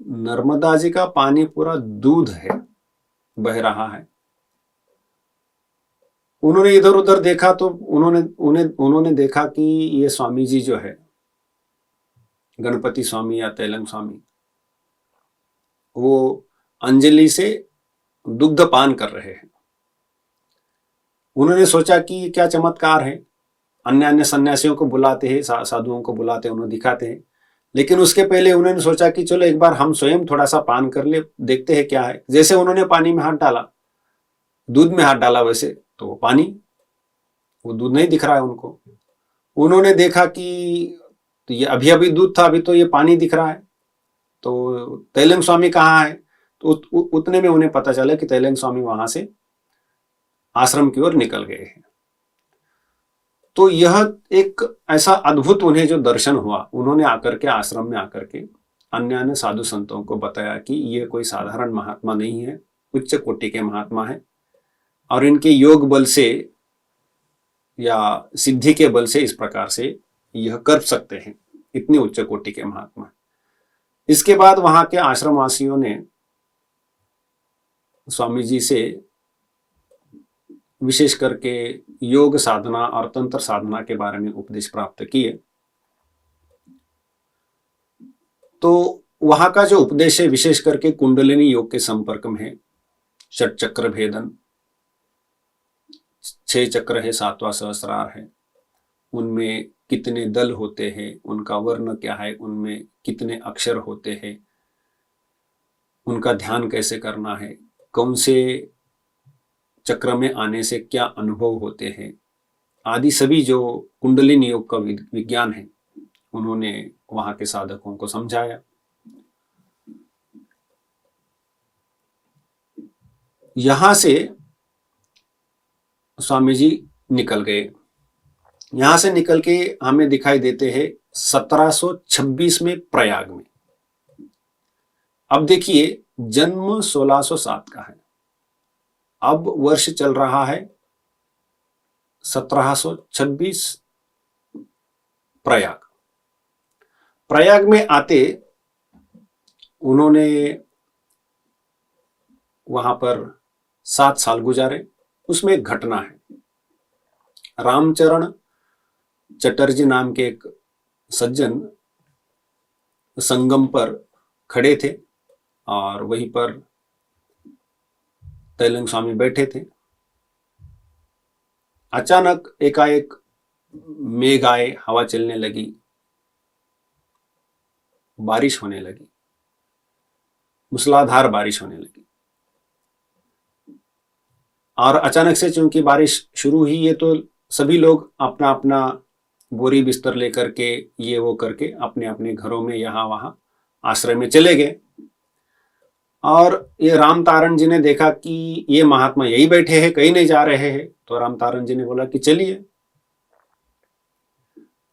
नर्मदा जी का पानी पूरा दूध है, बह रहा है। उन्होंने इधर उधर देखा तो उन्होंने देखा कि ये स्वामी जी जो है, गणपति स्वामी या तेलंग स्वामी, वो अंजलि से दुग्ध पान कर रहे हैं। उन्होंने सोचा कि क्या चमत्कार है, अन्य अन्य सन्यासियों को बुलाते हैं, साधुओं को बुलाते हैं, उन्हें दिखाते हैं। लेकिन उसके पहले उन्होंने सोचा कि चलो एक बार हम स्वयं थोड़ा सा पान कर ले, देखते हैं क्या है। जैसे उन्होंने पानी में हाथ डाला, दूध में हाथ डाला, वैसे तो वो दूध नहीं दिख रहा है उनको। उन्होंने देखा कि तो ये अभी अभी दूध था, अभी तो ये पानी दिख रहा है। तो तैलंग स्वामी कहाँ है? तो उतने में उन्हें पता चला कि तैलंग स्वामी वहां से आश्रम की ओर निकल गए हैं। तो यह एक ऐसा अद्भुत उन्हें जो दर्शन हुआ, उन्होंने आकर के आश्रम में आकर के अन्य अन्य साधु संतों को बताया कि ये कोई साधारण महात्मा नहीं है, उच्च कोटि के महात्मा है, और इनके योग बल से या सिद्धि के बल से इस प्रकार से यह कर सकते हैं, इतने उच्च कोटि के महात्मा। इसके बाद वहां के आश्रमवासियों ने स्वामी जी से विशेष करके योग साधना और तंत्र साधना के बारे में उपदेश प्राप्त किए। तो वहां का जो उपदेश है विशेष करके कुंडलिनी योग के संपर्क में है। षट चक्र भेदन, 6 चक्र है, 7वां सहस्रार है, उनमें कितने दल होते हैं, उनका वर्ण क्या है, उनमें कितने अक्षर होते हैं, उनका ध्यान कैसे करना है, कौन से चक्र में आने से क्या अनुभव होते हैं, आदि सभी जो कुंडलिनी योग का विज्ञान है, उन्होंने वहां के साधकों को समझाया। यहां से स्वामी जी निकल गए। यहां से निकल के हमें दिखाई देते हैं 1726 में प्रयाग में। अब देखिए, जन्म 1607 का है, अब वर्ष चल रहा है 1726। प्रयाग में आते उन्होंने वहां पर 7 साल गुजारे। उसमें एक घटना है, रामचरण चटर्जी नाम के एक सज्जन संगम पर खड़े थे और वहीं पर तैलंग स्वामी बैठे थे। अचानक एकाएक मेघ आए, हवा चलने लगी, बारिश होने लगी, मूसलाधार बारिश होने लगी। और अचानक से चूंकि बारिश शुरू हुई है तो सभी लोग अपना अपना बोरी बिस्तर लेकर के ये वो करके अपने अपने घरों में यहाँ वहां आश्रय में चले गए। और ये राम तारण जी ने देखा कि ये महात्मा यही बैठे हैं, कहीं नहीं जा रहे हैं। तो राम तारण जी ने बोला कि चलिए,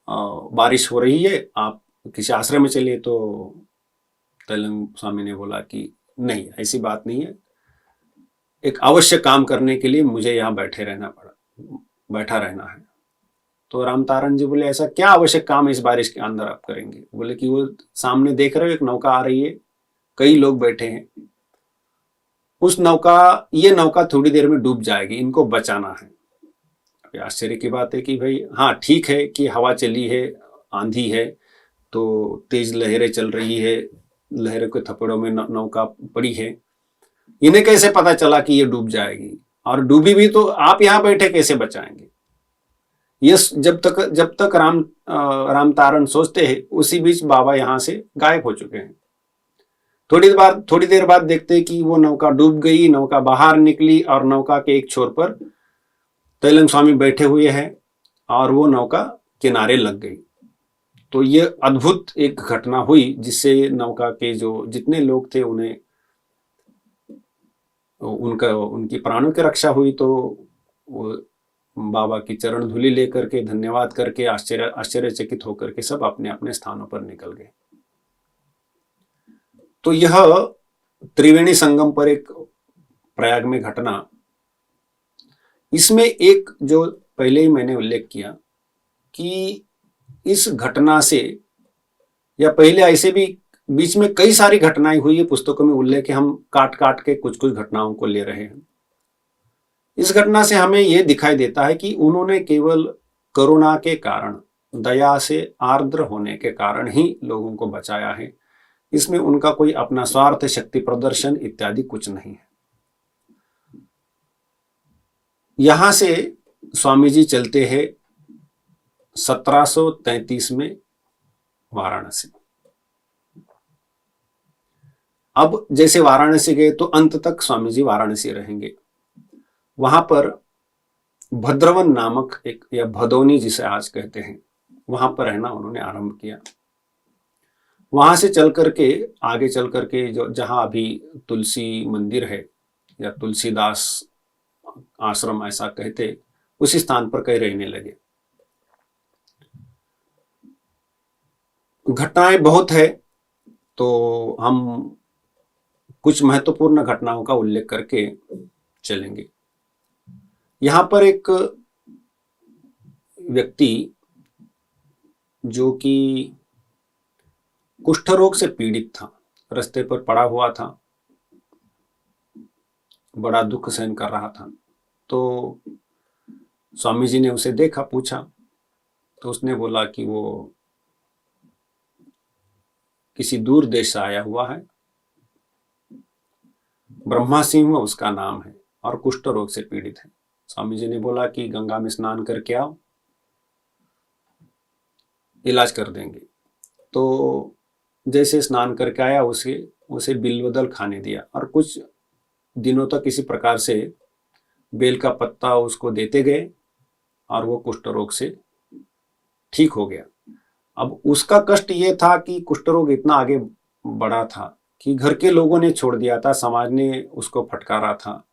बारिश हो रही है, आप किसी आश्रय में चलिए। तो तैलंग स्वामी ने बोला कि नहीं, ऐसी बात नहीं है, एक आवश्यक काम करने के लिए मुझे यहाँ बैठा रहना है। तो राम तारण जी बोले, ऐसा क्या आवश्यक काम इस बारिश के अंदर आप करेंगे? बोले कि वो सामने देख रहे हो, एक नौका आ रही है, कई लोग बैठे हैं, ये नौका थोड़ी देर में डूब जाएगी, इनको बचाना है। अभी आश्चर्य की बात है कि भाई हाँ ठीक है कि हवा चली है, आंधी है, तो तेज लहरें चल रही है, लहरों के थपेड़ों में नौका पड़ी है, इन्हें कैसे पता चला कि ये डूब जाएगी, और डूबी भी तो आप यहाँ बैठे कैसे बचाएंगे। ये जब तक राम तारण सोचते हैं, उसी बीच बाबा यहाँ से गायब हो चुके हैं। थोड़ी देर बाद देखते हैं कि वो नौका डूब गई, नौका बाहर निकली और नौका के एक छोर पर तैलंग स्वामी बैठे हुए हैं और वो नौका किनारे लग गई। तो ये अद्भुत एक घटना हुई जिससे नौका के जो जितने लोग थे उन्हें उनकी प्राणों की रक्षा हुई। तो वो बाबा की चरण धूलि लेकर के धन्यवाद करके आश्चर्यचकित होकर के सब अपने अपने स्थानों पर निकल गए। तो यह त्रिवेणी संगम पर एक प्रयाग में घटना, इसमें एक जो पहले ही मैंने उल्लेख किया कि इस घटना से, या पहले ऐसे भी बीच में कई सारी घटनाएं हुई है, पुस्तकों में उल्लेख है, हम काट काट के कुछ कुछ घटनाओं को ले रहे हैं। इस घटना से हमें यह दिखाई देता है कि उन्होंने केवल करुणा के कारण, दया से आर्द्र होने के कारण ही लोगों को बचाया है। इसमें उनका कोई अपना स्वार्थ, शक्ति प्रदर्शन इत्यादि कुछ नहीं है। यहां से स्वामी जी चलते हैं 1733 में वाराणसी। अब जैसे वाराणसी गए तो अंत तक स्वामी जी वाराणसी रहेंगे। वहां पर भद्रवन नामक एक, या भदोनी जिसे आज कहते हैं, वहां पर रहना उन्होंने आरंभ किया। वहां से चल करके आगे चल करके जो जहां अभी तुलसी मंदिर है या तुलसीदास आश्रम ऐसा कहते, उसी स्थान पर कहीं रहने लगे। घटनाएं बहुत है, तो हम कुछ महत्वपूर्ण घटनाओं का उल्लेख करके चलेंगे। यहां पर एक व्यक्ति जो कि कुष्ठ रोग से पीड़ित था, रास्ते पर पड़ा हुआ था, बड़ा दुख सहन कर रहा था। तो स्वामी जी ने उसे देखा, पूछा, तो उसने बोला कि वो किसी दूर देश से आया हुआ है, ब्रह्मा सिंह उसका नाम है और कुष्ठ रोग से पीड़ित है। स्वामी जी ने बोला कि गंगा में स्नान करके आओ, इलाज कर देंगे। तो जैसे स्नान करके आया, उसे बिल्वदल खाने दिया और कुछ दिनों तक इसी प्रकार से बेल का पत्ता उसको देते गए और वो कुष्ठ रोग से ठीक हो गया। अब उसका कष्ट ये था कि कुष्ठ रोग इतना आगे बढ़ा था कि घर के लोगों ने छोड़ दिया था, समाज ने उसको फटकारा था,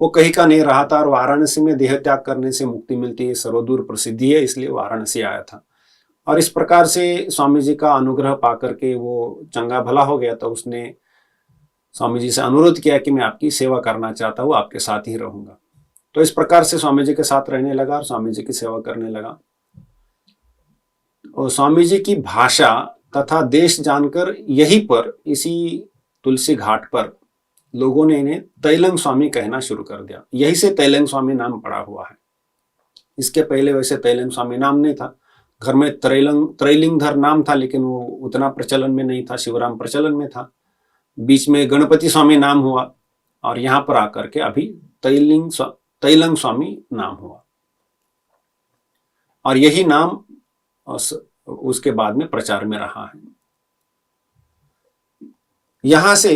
वो कहीं का नहीं रहा था। और वाराणसी में देह त्याग करने से मुक्ति मिलती है, सर्वदूर प्रसिद्धि है, इसलिए वाराणसी आया था। और इस प्रकार से स्वामी जी का अनुग्रह पाकर के वो चंगा भला हो गया। तो उसने स्वामी जी से अनुरोध किया कि मैं आपकी सेवा करना चाहता हूँ, आपके साथ ही रहूंगा। तो इस प्रकार से स्वामी जी के साथ रहने लगा और स्वामी जी की सेवा करने लगा। और स्वामी जी की भाषा तथा देश जानकर यहीं पर, इसी तुलसी घाट पर, लोगों ने इन्हें तैलंग स्वामी कहना शुरू कर दिया। यही से तैलंग स्वामी नाम पड़ा हुआ है। इसके पहले वैसे तैलंग स्वामी नाम नहीं था। घर में त्रैलिंगधर नाम था, लेकिन वो उतना प्रचलन में नहीं था, शिवराम प्रचलन में था। बीच में गणपति स्वामी नाम हुआ और यहां पर आकर के अभी तैलंग स्वामी नाम हुआ। और यही नाम उसके बाद में प्रचार में रहा है। यहां से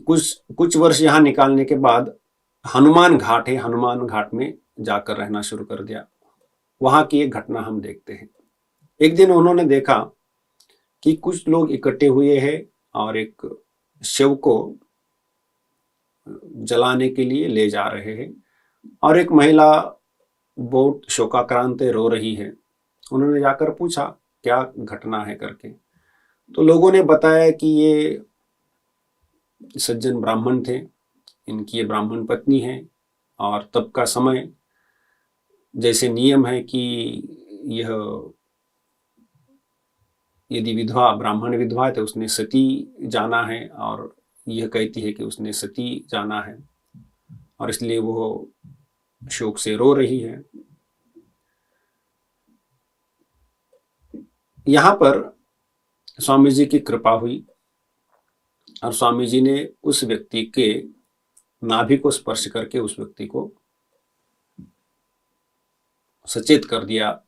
कुछ वर्ष यहां निकालने के बाद हनुमान घाट है, हनुमान घाट में जाकर रहना शुरू कर दिया। वहां की एक घटना हम देखते हैं। एक दिन उन्होंने देखा कि कुछ लोग इकट्ठे हुए हैं और एक शव को जलाने के लिए ले जा रहे हैं और एक महिला बहुत शोकाक्रांत रो रही है। उन्होंने जाकर पूछा क्या घटना है करके। तो लोगों ने बताया कि ये सज्जन ब्राह्मण थे, इनकी ये ब्राह्मण पत्नी है और तब का समय जैसे नियम है कि यह यदि विधवा, ब्राह्मण विधवा है तो उसने सती जाना है, और यह कहती है कि उसने सती जाना है और इसलिए वो शोक से रो रही है। यहाँ पर स्वामी जी की कृपा हुई और स्वामी जी ने उस व्यक्ति के नाभि को स्पर्श करके उस व्यक्ति को सचेत कर दिया,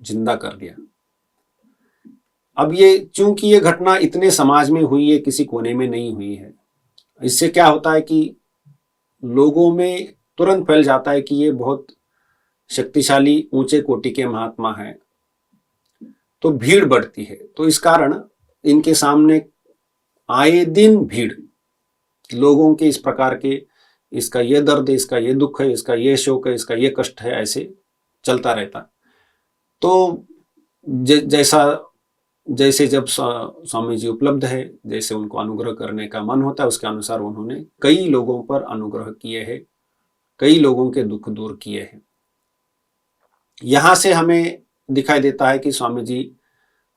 जिंदा कर दिया। अब ये चूंकि ये घटना इतने समाज में हुई है, किसी कोने में नहीं हुई है, इससे क्या होता है कि लोगों में तुरंत फैल जाता है कि ये बहुत शक्तिशाली ऊंचे कोटि के महात्मा हैं, तो भीड़ बढ़ती है। तो इस कारण इनके सामने आए दिन भीड़, लोगों के इस प्रकार के, इसका ये दर्द है, इसका ये दुख है, इसका ये शोक है, इसका ये कष्ट है, ऐसे चलता रहता। तो जैसे जब स्वामी जी उपलब्ध है, जैसे उनको अनुग्रह करने का मन होता है, उसके अनुसार उन्होंने कई लोगों पर अनुग्रह किए हैं, कई लोगों के दुख दूर किए हैं। यहां से हमें दिखाई देता है कि स्वामी जी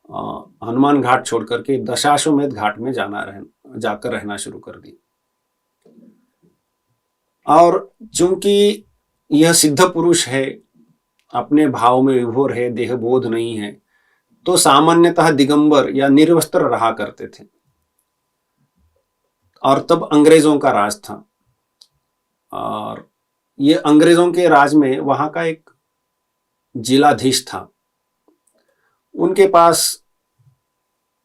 हनुमान घाट छोड़ करके दशाश्वमेध घाट में जाकर रहना शुरू कर दी। और चूंकि यह सिद्ध पुरुष है, अपने भाव में विभोर है, देहबोध नहीं है, तो सामान्यतः दिगंबर या निर्वस्त्र रहा करते थे। और तब अंग्रेजों का राज था, और ये अंग्रेजों के राज में वहां का एक जिलाधीश था। उनके पास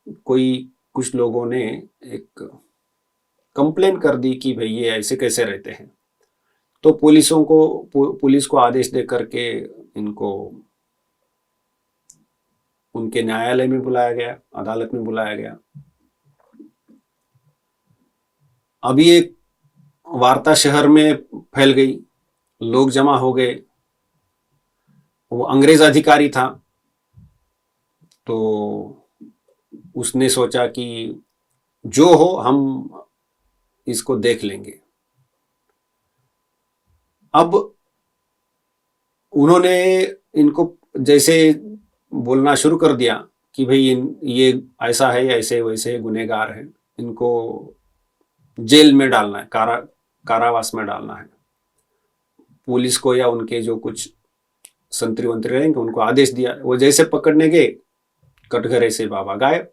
कुछ लोगों ने एक कंप्लेन कर दी कि भाई ये ऐसे कैसे रहते हैं। तो पुलिस को आदेश दे करके इनको उनके न्यायालय में बुलाया गया, अदालत में बुलाया गया। अभी एक वार्ता शहर में फैल गई, लोग जमा हो गए। वो अंग्रेज अधिकारी था, तो उसने सोचा कि जो हो हम इसको देख लेंगे। अब उन्होंने इनको जैसे बोलना शुरू कर दिया कि भाई ये ऐसा है, ऐसे वैसे गुनहगार है, इनको जेल में डालना है, कारावास में डालना है। पुलिस को या उनके जो कुछ संतरी वंतरी रहेंगे उनको आदेश दिया। वो जैसे पकड़ने गए, कटघरे से बाबा गायब।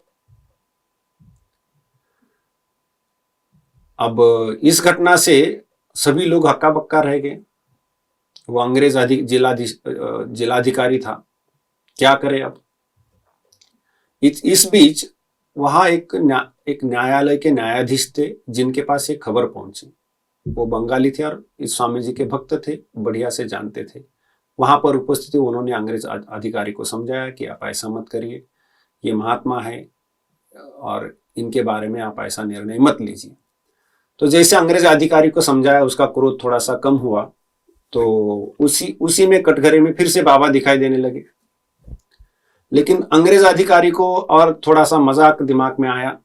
अब इस घटना से सभी लोग हक्का बक्का रह गए। वो अंग्रेज जिलाधिकारी था, क्या करे अब। इस बीच वहां एक न्यायालय के न्यायाधीश थे, जिनके पास एक खबर पहुंची। वो बंगाली थे और इस स्वामी जी के भक्त थे, बढ़िया से जानते थे। वहां पर उपस्थित उन्होंने अंग्रेज अधिकारी को समझाया कि आप ऐसा मत करिए, ये महात्मा है और इनके बारे में आप ऐसा निर्णय मत लीजिए। तो जैसे अंग्रेज अधिकारी को समझाया, उसका क्रोध थोड़ा सा कम हुआ। तो उसी में कटघरे में फिर से बाबा दिखाई देने लगे। लेकिन अंग्रेज अधिकारी को और थोड़ा सा मजाक दिमाग में आया।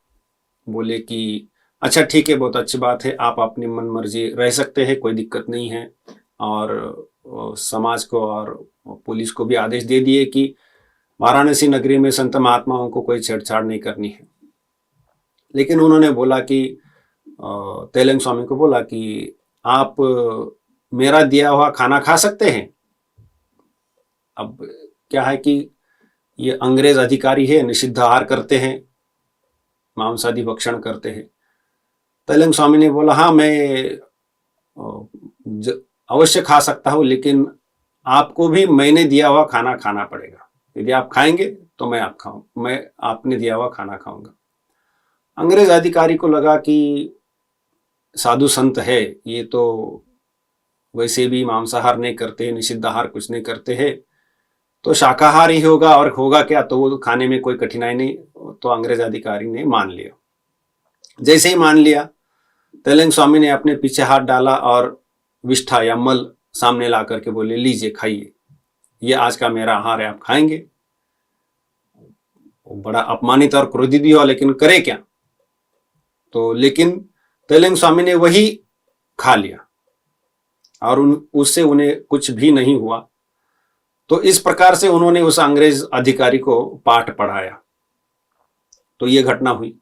बोले कि अच्छा ठीक है, बहुत अच्छी बात है, आप अपनी मन मर्जी रह सकते हैं, कोई दिक्कत नहीं है। और समाज को और पुलिस को भी आदेश दे दिए कि वाराणसी नगरी में संत महात्माओं को कोई छेड़छाड़ नहीं करनी है। लेकिन उन्होंने बोला कि तेलंग स्वामी को बोला कि आप मेरा दिया हुआ खाना खा सकते हैं। अब क्या है कि ये अंग्रेज अधिकारी है, निषिद्ध आहार करते हैं, मांसादि भक्षण करते हैं। तेलंग स्वामी ने बोला हाँ, मैं अवश्य खा सकता हूं, लेकिन आपको भी मैंने दिया हुआ खाना खाना पड़ेगा। यदि आप खाएंगे तो मैं आपने दिया हुआ खाना खाऊंगा। अंग्रेज अधिकारी को लगा कि साधु संत है, ये तो वैसे भी मांसाहार नहीं करते, निषिद्ध आहार कुछ नहीं करते हैं, तो शाकाहारी होगा, और होगा क्या, तो वो खाने में कोई कठिनाई नहीं। तो अंग्रेज अधिकारी ने मान लिया। जैसे ही मान लिया, तेलंग स्वामी ने अपने पीछे हाथ डाला और विष्ठा या मल सामने ला करके बोले लीजिए खाइए, ये आज का मेरा आहार है, आप खाएंगे। बड़ा अपमानित और क्रोधित भी हुआ, लेकिन करे क्या। तो लेकिन तेलंग स्वामी ने वही खा लिया और उससे उन्हें कुछ भी नहीं हुआ। तो इस प्रकार से उन्होंने उस अंग्रेज अधिकारी को पाठ पढ़ाया। तो ये घटना हुई।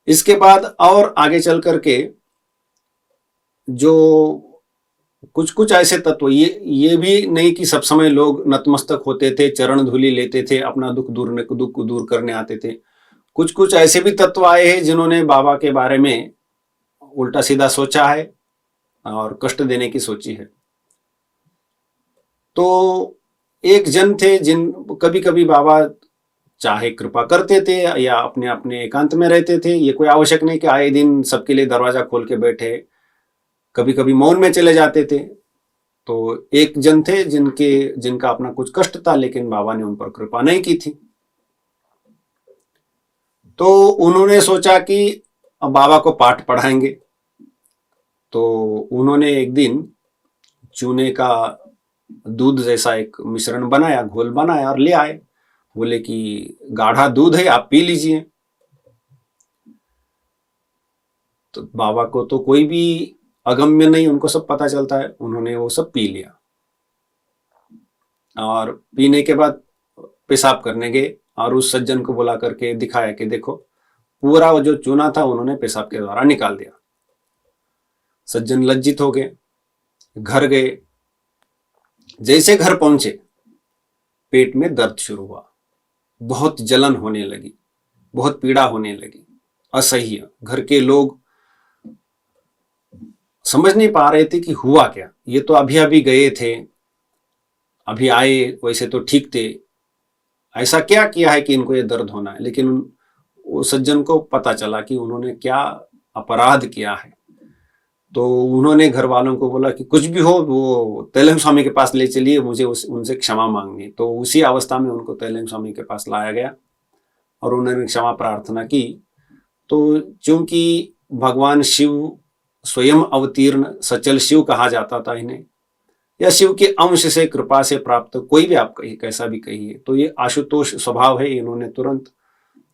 इसके बाद और आगे चल करके जो कुछ कुछ ऐसे तत्व, ये भी नहीं कि सब समय लोग नतमस्तक होते थे, चरण धूलि लेते थे, अपना दुख दूर करने आते थे। कुछ कुछ ऐसे भी तत्व आए हैं जिन्होंने बाबा के बारे में उल्टा सीधा सोचा है और कष्ट देने की सोची है। तो एक जन थे जिन कभी कभी बाबा चाहे कृपा करते थे या अपने अपने एकांत में रहते थे। ये कोई आवश्यक नहीं कि आए दिन सबके लिए दरवाजा खोल के बैठे, कभी कभी मौन में चले जाते थे। तो एक जन थे जिनका अपना कुछ कष्ट था, लेकिन बाबा ने उन पर कृपा नहीं की थी। तो उन्होंने सोचा कि अब बाबा को पाठ पढ़ाएंगे। तो उन्होंने एक दिन चूने का दूध जैसा एक मिश्रण बनाया, घोल बनाया और ले आए। बोले कि गाढ़ा दूध है, आप पी लीजिए। तो बाबा को तो कोई भी अगम्य नहीं, उनको सब पता चलता है। उन्होंने वो सब पी लिया और पीने के बाद पेशाब करने गए और उस सज्जन को बुला करके दिखाया कि देखो, पूरा वो जो चूना था उन्होंने पेशाब के द्वारा निकाल दिया। सज्जन लज्जित हो गए, घर गए। जैसे घर पहुंचे, पेट में दर्द शुरू हुआ, बहुत जलन होने लगी, बहुत पीड़ा होने लगी, असह्य। घर के लोग समझ नहीं पा रहे थे कि हुआ क्या। ये तो अभी अभी गए थे, अभी आए, वैसे तो ठीक थे, ऐसा क्या किया है कि इनको ये दर्द होना है। लेकिन वो सज्जन को पता चला कि उन्होंने क्या अपराध किया है। तो उन्होंने घर वालों को बोला कि कुछ भी हो वो तेलंग स्वामी के पास ले चलिए, मुझे उनसे क्षमा मांगनी। तो उसी अवस्था में उनको तेलंग स्वामी के पास लाया गया और उन्होंने क्षमा प्रार्थना की। तो चूंकि भगवान शिव स्वयं अवतीर्ण सचल शिव कहा जाता था इन्हें, या शिव के अंश से कृपा से प्राप्त, कोई भी आप कहिए, कैसा भी कहिए, तो ये आशुतोष स्वभाव है। इन्होंने तुरंत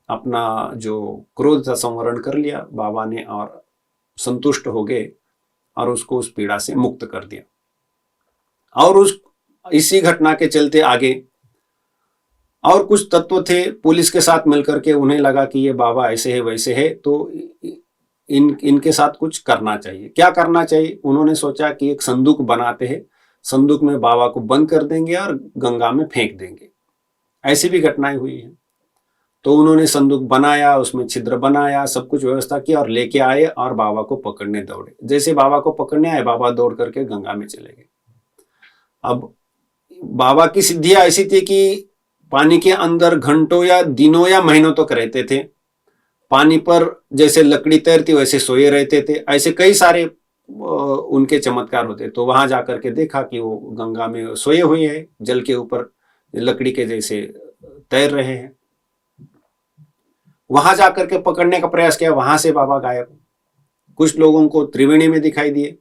अपना जो क्रोध था संवरण कर लिया बाबा ने, और संतुष्ट हो गए और उसको उस पीड़ा से मुक्त कर दिया। और इसी घटना के चलते आगे और कुछ तत्व थे, पुलिस के साथ मिलकर के उन्हें लगा कि ये बाबा ऐसे है वैसे है, तो इनके साथ कुछ करना चाहिए। क्या करना चाहिए? उन्होंने सोचा कि एक संदूक बनाते हैं, संदूक में बाबा को बंद कर देंगे और गंगा में फेंक देंगे। ऐसी भी घटनाएं हुई हैं। तो उन्होंने संदूक बनाया, उसमें छिद्र बनाया, सब कुछ व्यवस्था किया और लेके आए और बाबा को पकड़ने दौड़े। जैसे बाबा को पकड़ने आए, बाबा दौड़ करके गंगा में चले गए। अब बाबा की सिद्धियां ऐसी थी कि पानी के अंदर घंटों या दिनों या महीनों तक रहते थे। पानी पर जैसे लकड़ी तैरती वैसे सोए रहते थे। ऐसे कई सारे उनके चमत्कार होते। तो वहां जाकर के देखा कि वो गंगा में सोए हुए हैं, जल के ऊपर लकड़ी के जैसे तैर रहे हैं। वहां जाकर के पकड़ने का प्रयास किया, वहां से बाबा गायब। कुछ लोगों को त्रिवेणी में दिखाई दिए।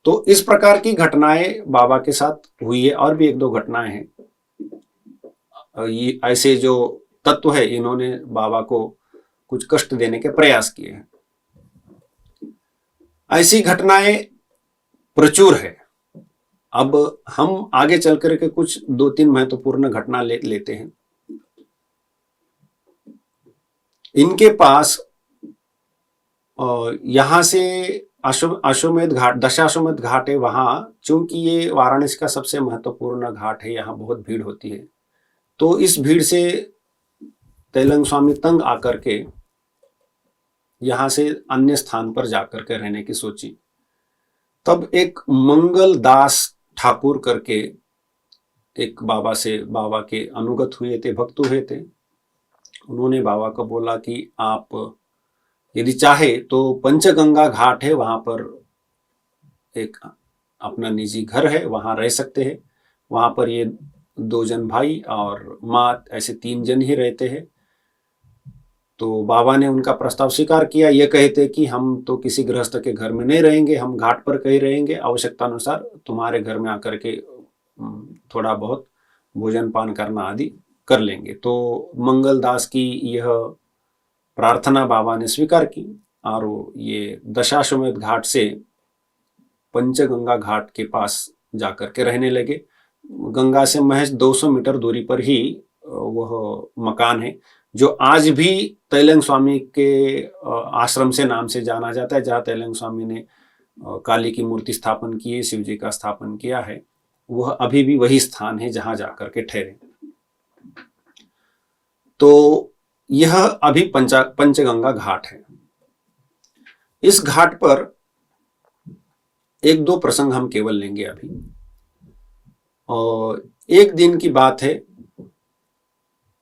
तो इस प्रकार की घटनाएं बाबा के साथ हुई है। और भी एक दो घटनाएं हैं। ये ऐसे जो तत्व है, इन्होंने बाबा को कुछ कष्ट देने के प्रयास किए हैं। ऐसी घटनाएं प्रचुर है। अब हम आगे चल करके कुछ 2-3 महत्वपूर्ण घटना लेते हैं। इनके पास यहां से अश्वमेध घाट, दशाश्वमेध घाट है। वहां चूंकि ये वाराणसी का सबसे महत्वपूर्ण घाट है, यहाँ बहुत भीड़ होती है। तो इस भीड़ से तेलंग स्वामी तंग आकर के यहां से अन्य स्थान पर जाकर के रहने की सोची। तब एक मंगल दास ठाकुर करके एक बाबा के अनुगत हुए थे, भक्त हुए थे। उन्होंने बाबा को बोला कि आप यदि चाहे तो पंचगंगा घाट है, वहां पर एक अपना निजी घर है, वहां रह सकते हैं। वहां पर ये 2 जन भाई और माँ, ऐसे 3 जन ही रहते हैं। तो बाबा ने उनका प्रस्ताव स्वीकार किया। ये कहते कि हम तो किसी गृहस्थ के घर में नहीं रहेंगे, हम घाट पर कहीं रहेंगे, आवश्यकता अनुसार तुम्हारे घर में आकर के थोड़ा बहुत भोजन पान करना आदि कर लेंगे। तो मंगलदास की यह प्रार्थना बाबा ने स्वीकार की और ये दशाश्वमेध घाट से पंचगंगा घाट के पास जाकर के रहने लगे। गंगा से महज 200 मीटर दूरी पर ही वह मकान है, जो आज भी तेलंग स्वामी के आश्रम से नाम से जाना जाता है, जहाँ तेलंग स्वामी ने काली की मूर्ति स्थापन की है, शिव जी का स्थापन किया है, वह अभी भी वही स्थान है जहां जाकर के ठहरे। तो यह अभी पंचगंगा घाट है। इस घाट पर एक दो प्रसंग हम केवल लेंगे अभी। और एक दिन की बात है,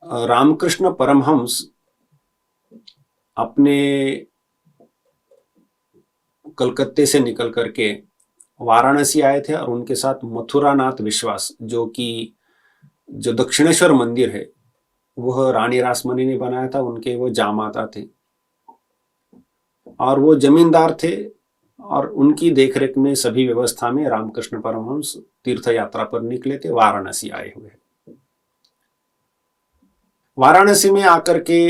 रामकृष्ण परमहंस अपने कलकत्ते से निकल करके वाराणसी आए थे और उनके साथ मथुरानाथ विश्वास, जो दक्षिणेश्वर मंदिर है वह रानी रासमणी ने बनाया था, उनके वो जामाता थे और वो जमींदार थे, और उनकी देखरेख में सभी व्यवस्था में रामकृष्ण परमहंस तीर्थ यात्रा पर निकले थे, वाराणसी आए हुए। वाराणसी में आकर के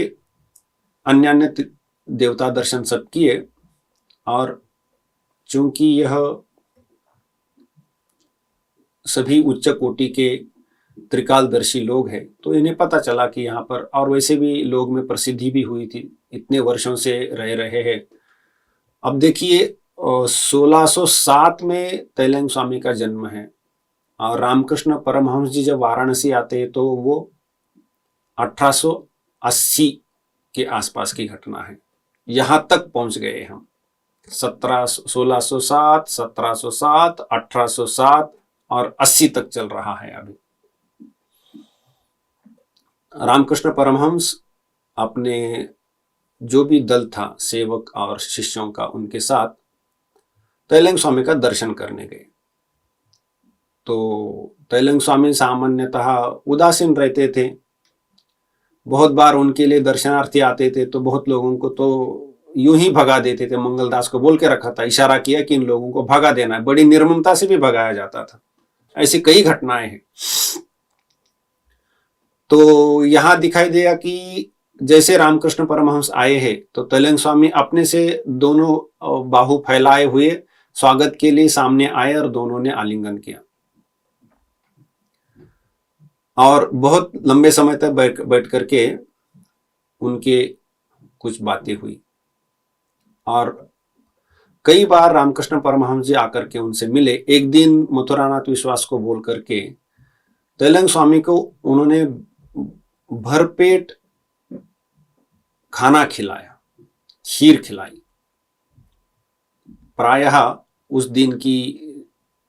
अन्य अन्य देवता दर्शन सब किए, और चूंकि यह सभी उच्च कोटि के त्रिकालदर्शी लोग हैं, तो इन्हें पता चला कि यहाँ पर, और वैसे भी लोग में प्रसिद्धि भी हुई थी, इतने वर्षों से रह रहे हैं। अब देखिए 1607 में तैलंग स्वामी का जन्म है, और रामकृष्ण परमहंस जी जब वाराणसी आते हैं तो वो 1880 के आसपास की घटना है। यहां तक पहुंच गए हम, 1607, 1707, 1807 और 80 तक चल रहा है अभी। रामकृष्ण परमहंस अपने जो भी दल था सेवक और शिष्यों का, उनके साथ तैलंग स्वामी का दर्शन करने गए। तो तैलंग स्वामी सामान्यतः उदासीन रहते थे, बहुत बार उनके लिए दर्शनार्थी आते थे तो बहुत लोगों को तो यूं ही भगा देते थे। मंगलदास को बोल के रखा था, इशारा किया कि इन लोगों को भगा देना है, बड़ी निर्ममता से भी भगाया जाता था। ऐसी कई घटनाएं हैं। तो यहां दिखाई दिया कि जैसे रामकृष्ण परमहंस आए हैं तो तैलंग स्वामी अपने से दोनों बाहु फैलाए हुए स्वागत के लिए सामने आए और दोनों ने आलिंगन किया, और बहुत लंबे समय तक बैठ करके उनके कुछ बातें हुई, और कई बार रामकृष्ण परमहंस जी आकर के उनसे मिले। एक दिन मथुरानाथ विश्वास को बोल करके तैलंग स्वामी को उन्होंने भरपेट खाना खिलाया, खीर खिलाई। प्रायः उस दिन की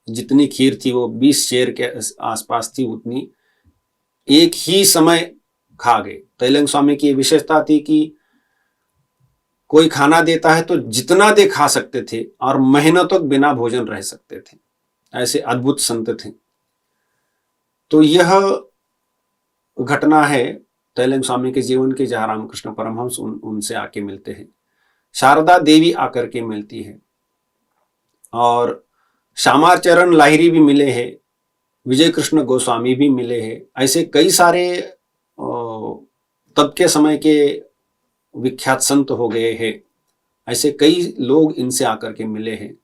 जितनी खीर थी वो 20 शेर के आसपास थी, उतनी एक ही समय खा गए। तैलंग स्वामी की विशेषता थी कि कोई खाना देता है तो जितना दे खा सकते थे और महीनों तक बिना भोजन रह सकते थे, ऐसे अद्भुत संत थे। तो यह घटना है तैलंग स्वामी के जीवन की, जहां रामकृष्ण परमहंस उनसे आके मिलते हैं। शारदा देवी आकर के मिलती है, और श्यामाचरण लाहिरी भी मिले हैं, विजय कृष्ण गोस्वामी भी मिले हैं। ऐसे कई सारे तब के समय के विख्यात संत हो गए हैं, ऐसे कई लोग इनसे आकर के मिले हैं।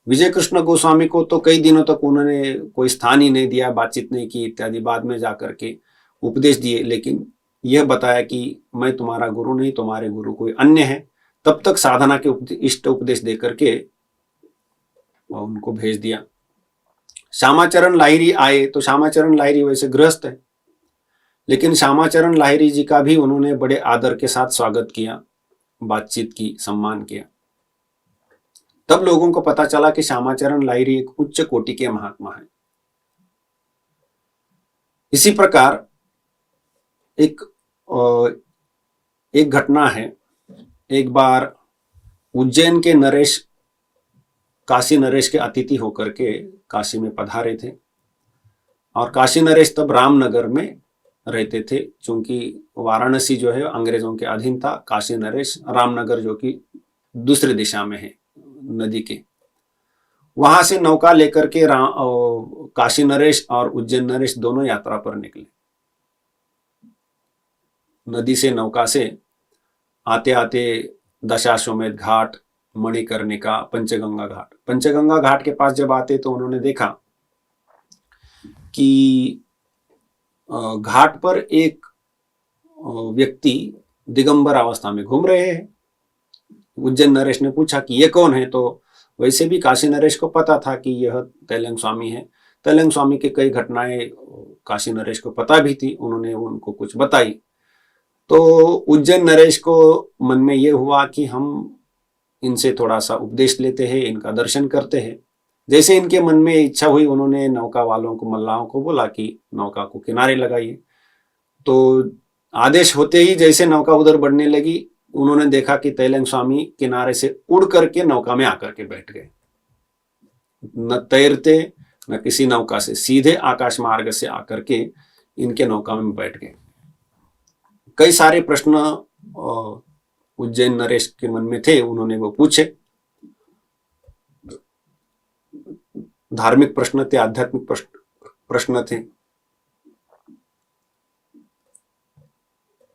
विजय कृष्ण गोस्वामी को तो कई दिनों तक उन्होंने कोई स्थान ही नहीं दिया, बातचीत नहीं की इत्यादि। बाद में जाकर के उपदेश दिए, लेकिन यह बताया कि मैं तुम्हारा गुरु नहीं, तुम्हारे गुरु कोई अन्य है। तब तक साधना के इष्ट उपदेश दे करके उनको भेज दिया। श्यामाचरण लाहिरी आए तो श्यामाचरण लाहिरी वैसे गृहस्थ है, लेकिन श्यामाचरण लाहिरी जी का भी उन्होंने बड़े आदर के साथ स्वागत किया, बातचीत की, सम्मान किया। तब लोगों को पता चला कि श्यामाचरण लाहिरी एक उच्च कोटि के महात्मा है। इसी प्रकार एक घटना है। एक बार उज्जैन के नरेश काशी नरेश के अतिथि होकर के काशी में पधारे थे, और काशी नरेश तब रामनगर में रहते थे, क्योंकि वाराणसी जो है अंग्रेजों के अधीन था। काशी नरेश रामनगर जो कि दूसरी दिशा में है नदी के, वहां से नौका लेकर के काशी नरेश और उज्जैन नरेश दोनों यात्रा पर निकले। नदी से, नौका से आते आते दशाश्वमेध घाट, मणिकर्णिका, पंचगंगा घाट के पास जब आते तो उन्होंने देखा कि घाट पर एक व्यक्ति दिगंबर अवस्था में घूम रहे हैं। उज्जैन नरेश ने पूछा कि ये कौन है, तो वैसे भी काशी नरेश को पता था कि यह तैलंग स्वामी है। तैलंग स्वामी की कई घटनाएं काशी नरेश को पता भी थी, उन्होंने उनको कुछ बताई। तो उज्जैन नरेश को मन में ये हुआ कि हम इनसे थोड़ा सा उपदेश लेते हैं, इनका दर्शन करते हैं। जैसे इनके मन में इच्छा हुई, उन्होंने नौका वालों को, मल्लाहों को बोला कि नौका को किनारे लगाइए। तो आदेश होते ही जैसे नौका उधर बढ़ने लगी, उन्होंने देखा कि तैलंग स्वामी किनारे से उड़ करके नौका में आकर के बैठ गए। न तैरते न किसी नौका से, सीधे आकाश मार्ग से आकर के इनके नौका में बैठ गए। कई सारे प्रश्न उज्जैन नरेश के मन में थे, उन्होंने वो पूछे। धार्मिक प्रश्न थे, आध्यात्मिक प्रश्न थे।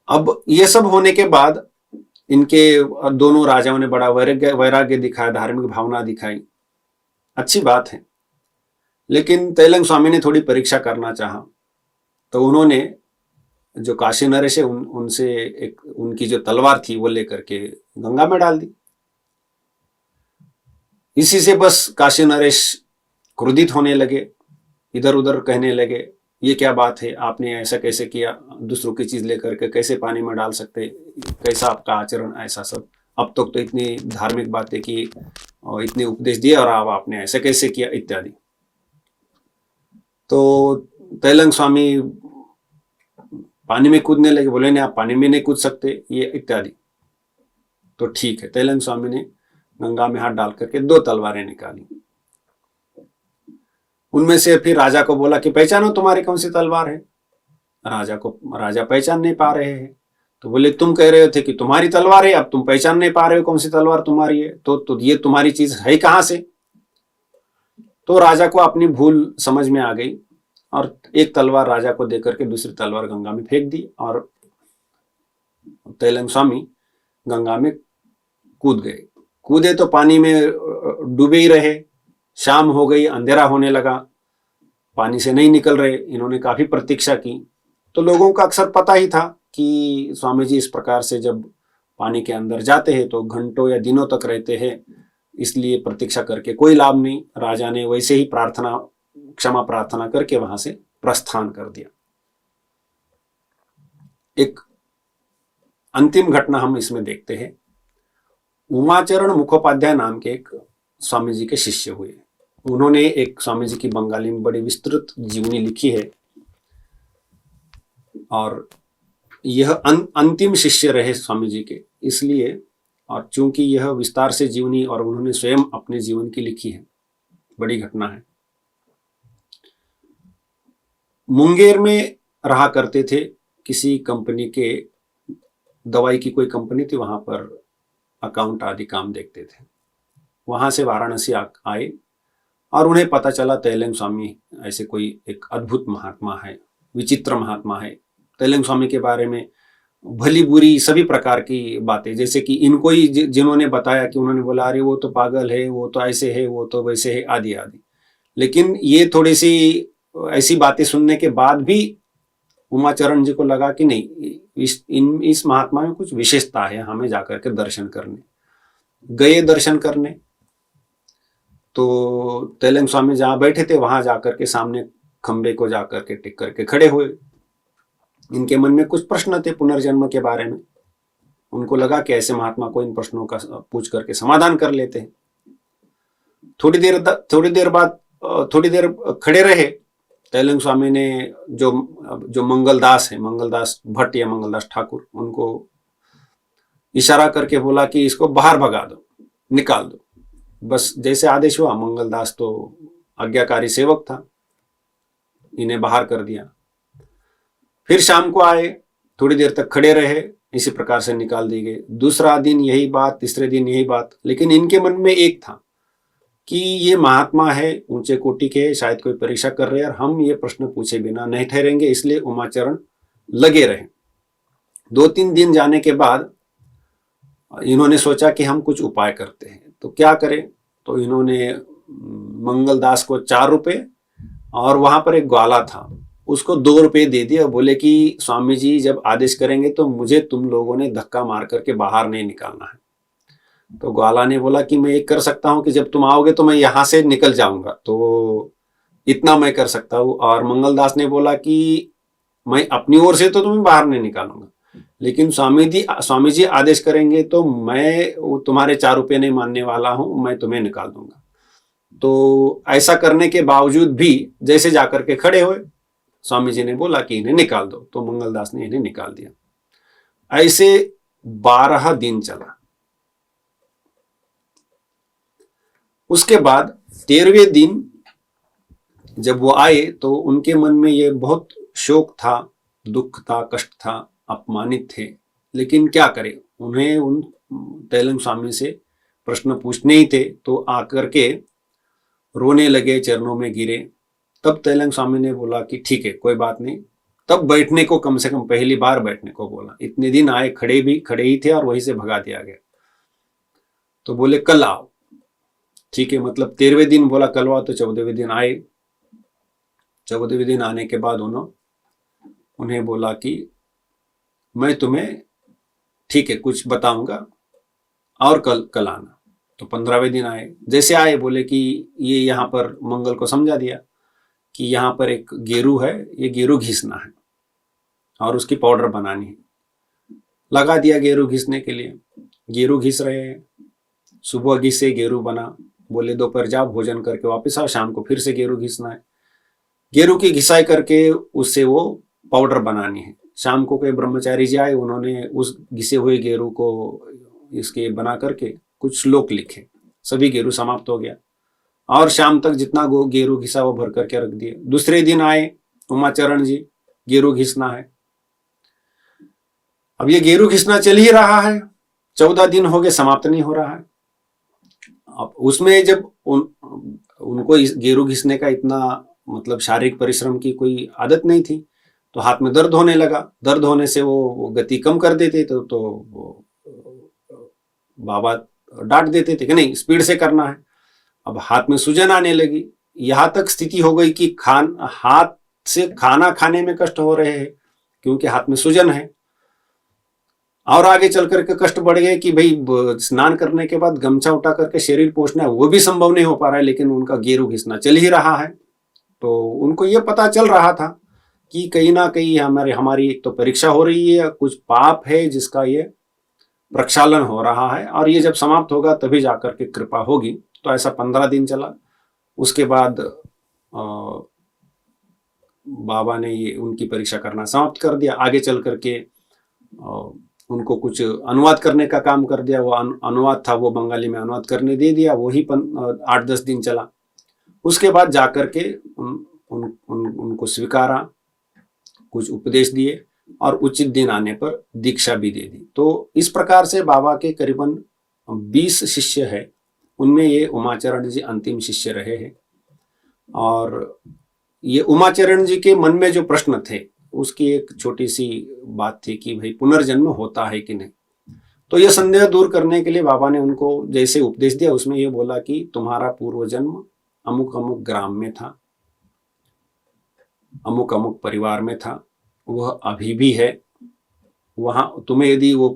अब ये सब होने के बाद इनके दोनों राजाओं ने बड़ा वैराग्य दिखाया, धार्मिक भावना दिखाई, अच्छी बात है। लेकिन तैलंग स्वामी ने थोड़ी परीक्षा करना चाहा, तो उन्होंने जो काशी नरेश है उनसे एक उनकी जो तलवार थी वो लेकर के गंगा में डाल दी। इसी से बस काशी नरेश क्रोधित होने लगे, इधर उधर कहने लगे, ये क्या बात है, आपने ऐसा कैसे किया, दूसरों की चीज लेकर के कैसे पानी में डाल सकते, कैसा आपका आचरण, ऐसा सब। अब तक तो इतनी धार्मिक बातें की और इतने उपदेश दिए और अब आपने ऐसा कैसे किया, इत्यादि। तो तैलंग स्वामी पानी में कूदने लगे, बोले नहीं आप पानी में नहीं कूद सकते, ये इत्यादि। तो ठीक है, तैलंग स्वामी ने गंगा में हाथ डाल करके 2 तलवारें निकाली। उनमें से फिर राजा को बोला कि पहचानो तुम्हारी कौन सी तलवार है। राजा पहचान नहीं पा रहे हैं। तो बोले तुम कह रहे थे कि तुम्हारी तलवार है, अब तुम पहचान नहीं पा रहे हो कौन सी तलवार तुम्हारी है, तो ये तुम्हारी चीज है कहां से। तो राजा को अपनी भूल समझ में आ गई और एक तलवार राजा को देकर के दूसरी तलवार गंगा में फेंक दी और तैलंग स्वामी गंगा में कूद गए। कूदे तो पानी में डूबे ही रहे। शाम हो गई, अंधेरा होने लगा, पानी से नहीं निकल रहे। इन्होंने काफी प्रतीक्षा की। तो लोगों का अक्सर पता ही था कि स्वामी जी इस प्रकार से जब पानी के अंदर जाते हैं तो घंटों या दिनों तक रहते हैं, इसलिए प्रतीक्षा करके कोई लाभ नहीं। राजा ने वैसे ही क्षमा प्रार्थना करके वहां से प्रस्थान कर दिया। एक अंतिम घटना हम इसमें देखते हैं। उमाचरण मुखोपाध्याय नाम के एक स्वामी जी के शिष्य हुए। उन्होंने एक स्वामी जी की बंगाली में बड़ी विस्तृत जीवनी लिखी है और यह अंतिम शिष्य रहे स्वामी जी के, इसलिए, और चूंकि यह विस्तार से जीवनी और उन्होंने स्वयं अपने जीवन की लिखी है, बड़ी घटना है। मुंगेर में रहा करते थे, किसी कंपनी के, दवाई की कोई कंपनी थी, वहां पर अकाउंट आदि काम देखते थे। वहां से वाराणसी आए और उन्हें पता चला तैलंग स्वामी ऐसे कोई एक अद्भुत महात्मा है, विचित्र महात्मा है। तैलंग स्वामी के बारे में भली बुरी सभी प्रकार की बातें, जैसे कि इनको ही जिन्होंने बताया कि उन्होंने बोला अरे वो तो पागल है, वो तो ऐसे है, वो तो वैसे है, आदि आदि। लेकिन ये थोड़ी सी ऐसी बातें सुनने के बाद भी उमाचरण जी को लगा कि नहीं, इस महात्मा में कुछ विशेषता है, हमें जाकर के दर्शन करने गए। दर्शन करने तो तैलंग स्वामी जहां बैठे थे वहां जाकर के सामने खंबे को जाकर के टिक करके खड़े हुए। इनके मन में कुछ प्रश्न थे पुनर्जन्म के बारे में। उनको लगा कि ऐसे महात्मा को इन प्रश्नों का पूछ करके समाधान कर लेते हैं। थोड़ी देर खड़े रहे। तैलंग स्वामी ने जो मंगलदास है, मंगलदास भट्ट या मंगलदास ठाकुर, उनको इशारा करके बोला कि इसको बाहर भगा दो, निकाल दो। बस जैसे आदेश हुआ, मंगलदास तो आज्ञाकारी सेवक था, इन्हें बाहर कर दिया। फिर शाम को आए, थोड़ी देर तक खड़े रहे, इसी प्रकार से निकाल दी गई। दूसरा दिन यही बात, तीसरे दिन यही बात। लेकिन इनके मन में एक था कि ये महात्मा है, ऊंचे कोटि के, शायद कोई परीक्षा कर रहे हैं और हम ये प्रश्न पूछे बिना नहीं ठहरेंगे, इसलिए उमाचरण लगे रहे। 2-3 दिन जाने के बाद इन्होंने सोचा कि हम कुछ उपाय करते हैं, तो क्या करें। तो इन्होंने मंगलदास को 4 रुपए और वहां पर एक ग्वाला था उसको 2 रुपए दे दिए और बोले कि स्वामी जी जब आदेश करेंगे तो मुझे तुम लोगों ने धक्का मार करके बाहर नहीं निकालना है। तो ग्वाला ने बोला कि मैं एक कर सकता हूं कि जब तुम आओगे तो मैं यहां से निकल जाऊंगा, तो इतना मैं कर सकता हूं। और मंगलदास ने बोला कि मैं अपनी ओर से तो तुम्हें बाहर नहीं निकालूंगा, लेकिन स्वामी जी आदेश करेंगे तो मैं तुम्हारे 4 रुपये नहीं मानने वाला हूं, मैं तुम्हें निकाल दूंगा। तो ऐसा करने के बावजूद भी जैसे जाकर के खड़े हुए, स्वामी जी ने बोला कि इन्हें निकाल दो, तो मंगलदास ने इन्हें निकाल दिया। ऐसे 12 दिन चला। उसके बाद 13वें दिन जब वो आए तो उनके मन में ये बहुत शोक था, दुख था, कष्ट था, अपमानित थे। लेकिन क्या करें, उन्हें उन तैलंग स्वामी से प्रश्न पूछने ही थे, तो आकर के रोने लगे, चरणों में गिरे। तब तैलंग स्वामी ने बोला कि ठीक है, कोई बात नहीं। तब बैठने को, कम से कम पहली बार बैठने को बोला। इतने दिन आए, खड़े ही थे और वहीं से भगा दिया गया। तो बोले कल आओ। ठीक है, मतलब 13वें दिन बोला कल आओ, तो 14वें दिन आए। 14वें दिन आने के बाद उन्हें बोला कि मैं तुम्हें ठीक है कुछ बताऊंगा और कल आना। तो 15वें दिन आए। जैसे आए बोले कि ये यहाँ पर मंगल को समझा दिया कि यहाँ पर एक गेरू है, ये गेरू घिसना है और उसकी पाउडर बनानी है। लगा दिया गेरू घिसने के लिए। गेरू घिस रहे हैं। सुबह घिसे, गेरू बना। बोले दोपहर जाओ, भोजन करके वापस आओ, शाम को फिर से गेरू घिसना है। गेरू की घिसाई करके उससे वो पाउडर बनानी है। शाम को कोई ब्रह्मचारी जी आए, उन्होंने उस घिसे हुए गेरू को इसके बना करके कुछ श्लोक लिखे। सभी गेरू समाप्त हो गया और शाम तक जितना गेरू घिसा वो भर करके रख दिए। दूसरे दिन आए उमाचरण जी, गेरू घिसना है। अब ये गेरू घिसना चल ही रहा है, 14 दिन हो गए, समाप्त नहीं हो रहा है। अब उसमें जब उनको इस गेरू घिसने का इतना मतलब शारीरिक परिश्रम की कोई आदत नहीं थी, तो हाथ में दर्द होने लगा। दर्द होने से वो गति कम कर देते, तो वो बाबा डांट देते थे कि नहीं, स्पीड से करना है। अब हाथ में सूजन आने लगी। यहां तक स्थिति हो गई कि हाथ से खाना खाने में कष्ट हो रहे हैं क्योंकि हाथ में सूजन है। और आगे चल करके कष्ट बढ़ गए कि भाई स्नान करने के बाद गमछा उठा करके शरीर पोंछना है, वो भी संभव नहीं हो पा रहा है, लेकिन उनका गेरू घिसना चल ही रहा है। तो उनको ये पता चल रहा था कि कहीं ना कहीं हमारी तो परीक्षा हो रही है, कुछ पाप है जिसका ये प्रक्षालन हो रहा है, और ये जब समाप्त होगा तभी जाकर के कृपा होगी। तो ऐसा 15 दिन चला। उसके बाद बाबा ने ये उनकी परीक्षा करना समाप्त कर दिया। आगे चल करके उनको कुछ अनुवाद करने का काम कर दिया। वो अनुवाद था, वो बंगाली में अनुवाद करने दे दिया। वही 8-10 दिन चला। उसके बाद जाकर के उनको स्वीकारा, कुछ उपदेश दिए और उचित दिन आने पर दीक्षा भी दे दी। तो इस प्रकार से बाबा के करीबन 20 शिष्य है, उनमें ये उमाचरण जी अंतिम शिष्य रहे हैं। और ये उमाचरण जी के मन में जो प्रश्न थे उसकी एक छोटी सी बात थी कि भाई पुनर्जन्म होता है कि नहीं। तो ये संदेह दूर करने के लिए बाबा ने उनको जैसे उपदेश दिया, उसमें ये बोला कि तुम्हारा पूर्व जन्म अमुक अमुक ग्राम में था, अमुक अमुक परिवार में था, वह अभी भी है वहां। तुम्हें यदि वो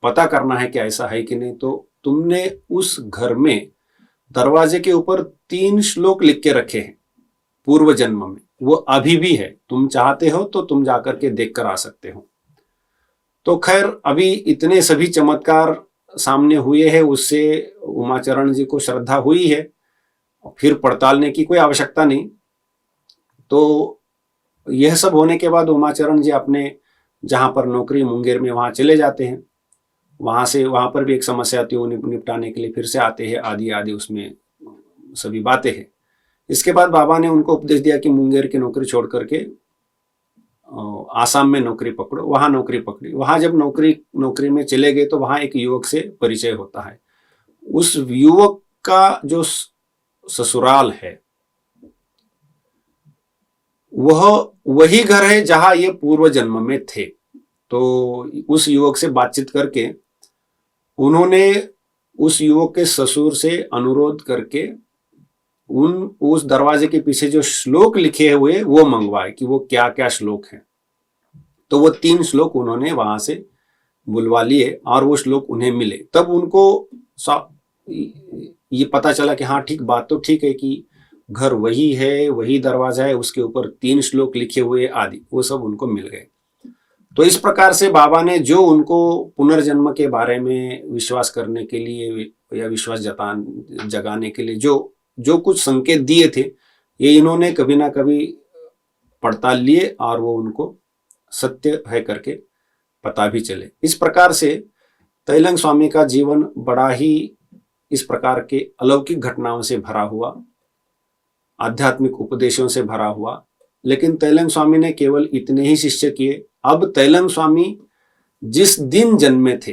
पता करना है कि ऐसा है कि नहीं, तो तुमने उस घर में दरवाजे के ऊपर 3 श्लोक लिख के रखे हैं पूर्व जन्म में, वो अभी भी है। तुम चाहते हो तो तुम जाकर के देख कर आ सकते हो। तो खैर अभी इतने सभी चमत्कार सामने हुए हैं, उससे उमाचरण जी को श्रद्धा हुई है, फिर पड़तालने की कोई आवश्यकता नहीं। तो यह सब होने के बाद उमाचरण जी अपने जहां पर नौकरी मुंगेर में वहां चले जाते हैं। वहां पर भी एक समस्या थी, उन्हें निपटाने के लिए फिर से आते हैं। आदि आदि उसमें सभी बातें हैं। इसके बाद बाबा ने उनको उपदेश दिया कि मुंगेर की नौकरी छोड़ करके आसाम में नौकरी पकड़ो। वहां नौकरी पकड़ी। वहां जब नौकरी में चले गए तो वहां एक युवक से परिचय होता है। उस युवक का जो ससुराल है वह वही घर है जहां ये पूर्व जन्म में थे। तो उस युवक से बातचीत करके उन्होंने उस युवक के ससुर से अनुरोध करके उस दरवाजे के पीछे जो श्लोक लिखे हुए वो मंगवाए कि वो क्या क्या श्लोक हैं। तो वो 3 श्लोक उन्होंने वहां से बुलवा लिए और वो श्लोक उन्हें मिले। तब उनको ये पता चला कि हाँ ठीक, बात तो ठीक है कि घर वही है, वही दरवाजा है, उसके ऊपर 3 श्लोक लिखे हुए आदि, वो सब उनको मिल गए। तो इस प्रकार से बाबा ने जो उनको पुनर्जन्म के बारे में विश्वास करने के लिए या विश्वास जगाने के लिए जो कुछ संकेत दिए थे, ये इन्होंने कभी ना कभी पड़ताल लिए और वो उनको सत्य है करके पता भी चले। इस प्रकार से तैलंग स्वामी का जीवन बड़ा ही इस प्रकार के अलौकिक घटनाओं से भरा हुआ, आध्यात्मिक उपदेशों से भरा हुआ। लेकिन तैलंग स्वामी ने केवल इतने ही शिष्य किए। अब तैलंग स्वामी जिस दिन जन्मे थे,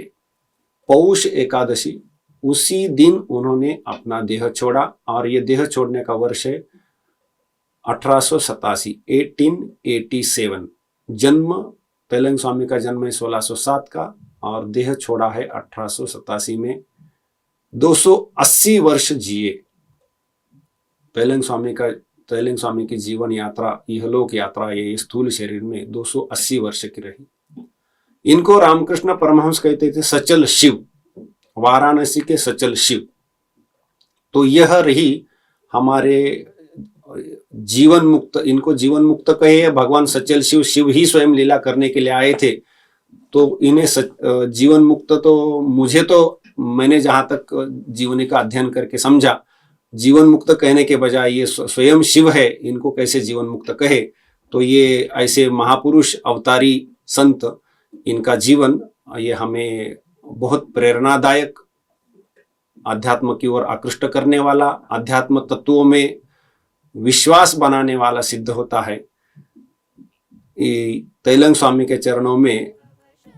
पौष एकादशी, उसी दिन उन्होंने अपना देह छोड़ा और ये देह छोड़ने का वर्ष है 1887, 1887। जन्म तैलंग स्वामी का जन्म है 1607 का और देह छोड़ा है 1887 में। 280 वर्ष जिए। तैलंग स्वामी की जीवन यात्रा, इहलोक यात्रा, ये स्थूल शरीर में 280 वर्ष की रही। इनको रामकृष्ण परमहंस कहते थे सचल शिव, वाराणसी के सचल शिव। तो यह रही हमारे जीवन मुक्त, इनको जीवन मुक्त कहे। भगवान सचल शिव, शिव ही स्वयं लीला करने के लिए आए थे, तो इन्हें जीवन मुक्त, तो मुझे तो, मैंने जहां तक जीवनी का अध्ययन करके समझा, जीवन मुक्त कहने के बजाय ये स्वयं शिव है, इनको कैसे जीवन मुक्त कहे। तो ये ऐसे महापुरुष अवतारी संत, इनका जीवन ये हमें बहुत प्रेरणादायक, अध्यात्म की ओर आकृष्ट करने वाला, अध्यात्म तत्वों में विश्वास बनाने वाला सिद्ध होता है। तैलंग स्वामी के चरणों में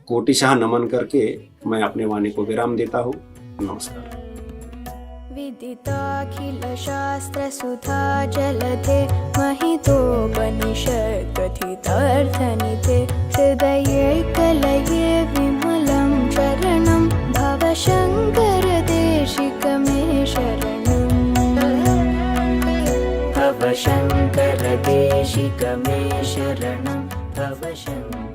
कोटिशाह नमन करके मैं अपने वाणी को विराम देता हूँ। नमस्कार। विदिताखिल शास्त्र सुधा जलधे महितोपनिषत् कथितार्थनिधे हृदयैकलये विमलं चरणं भवशङ्कर देशिकमे शरणं भवशङ्कर देशिकमे शरणं भवशङ्कर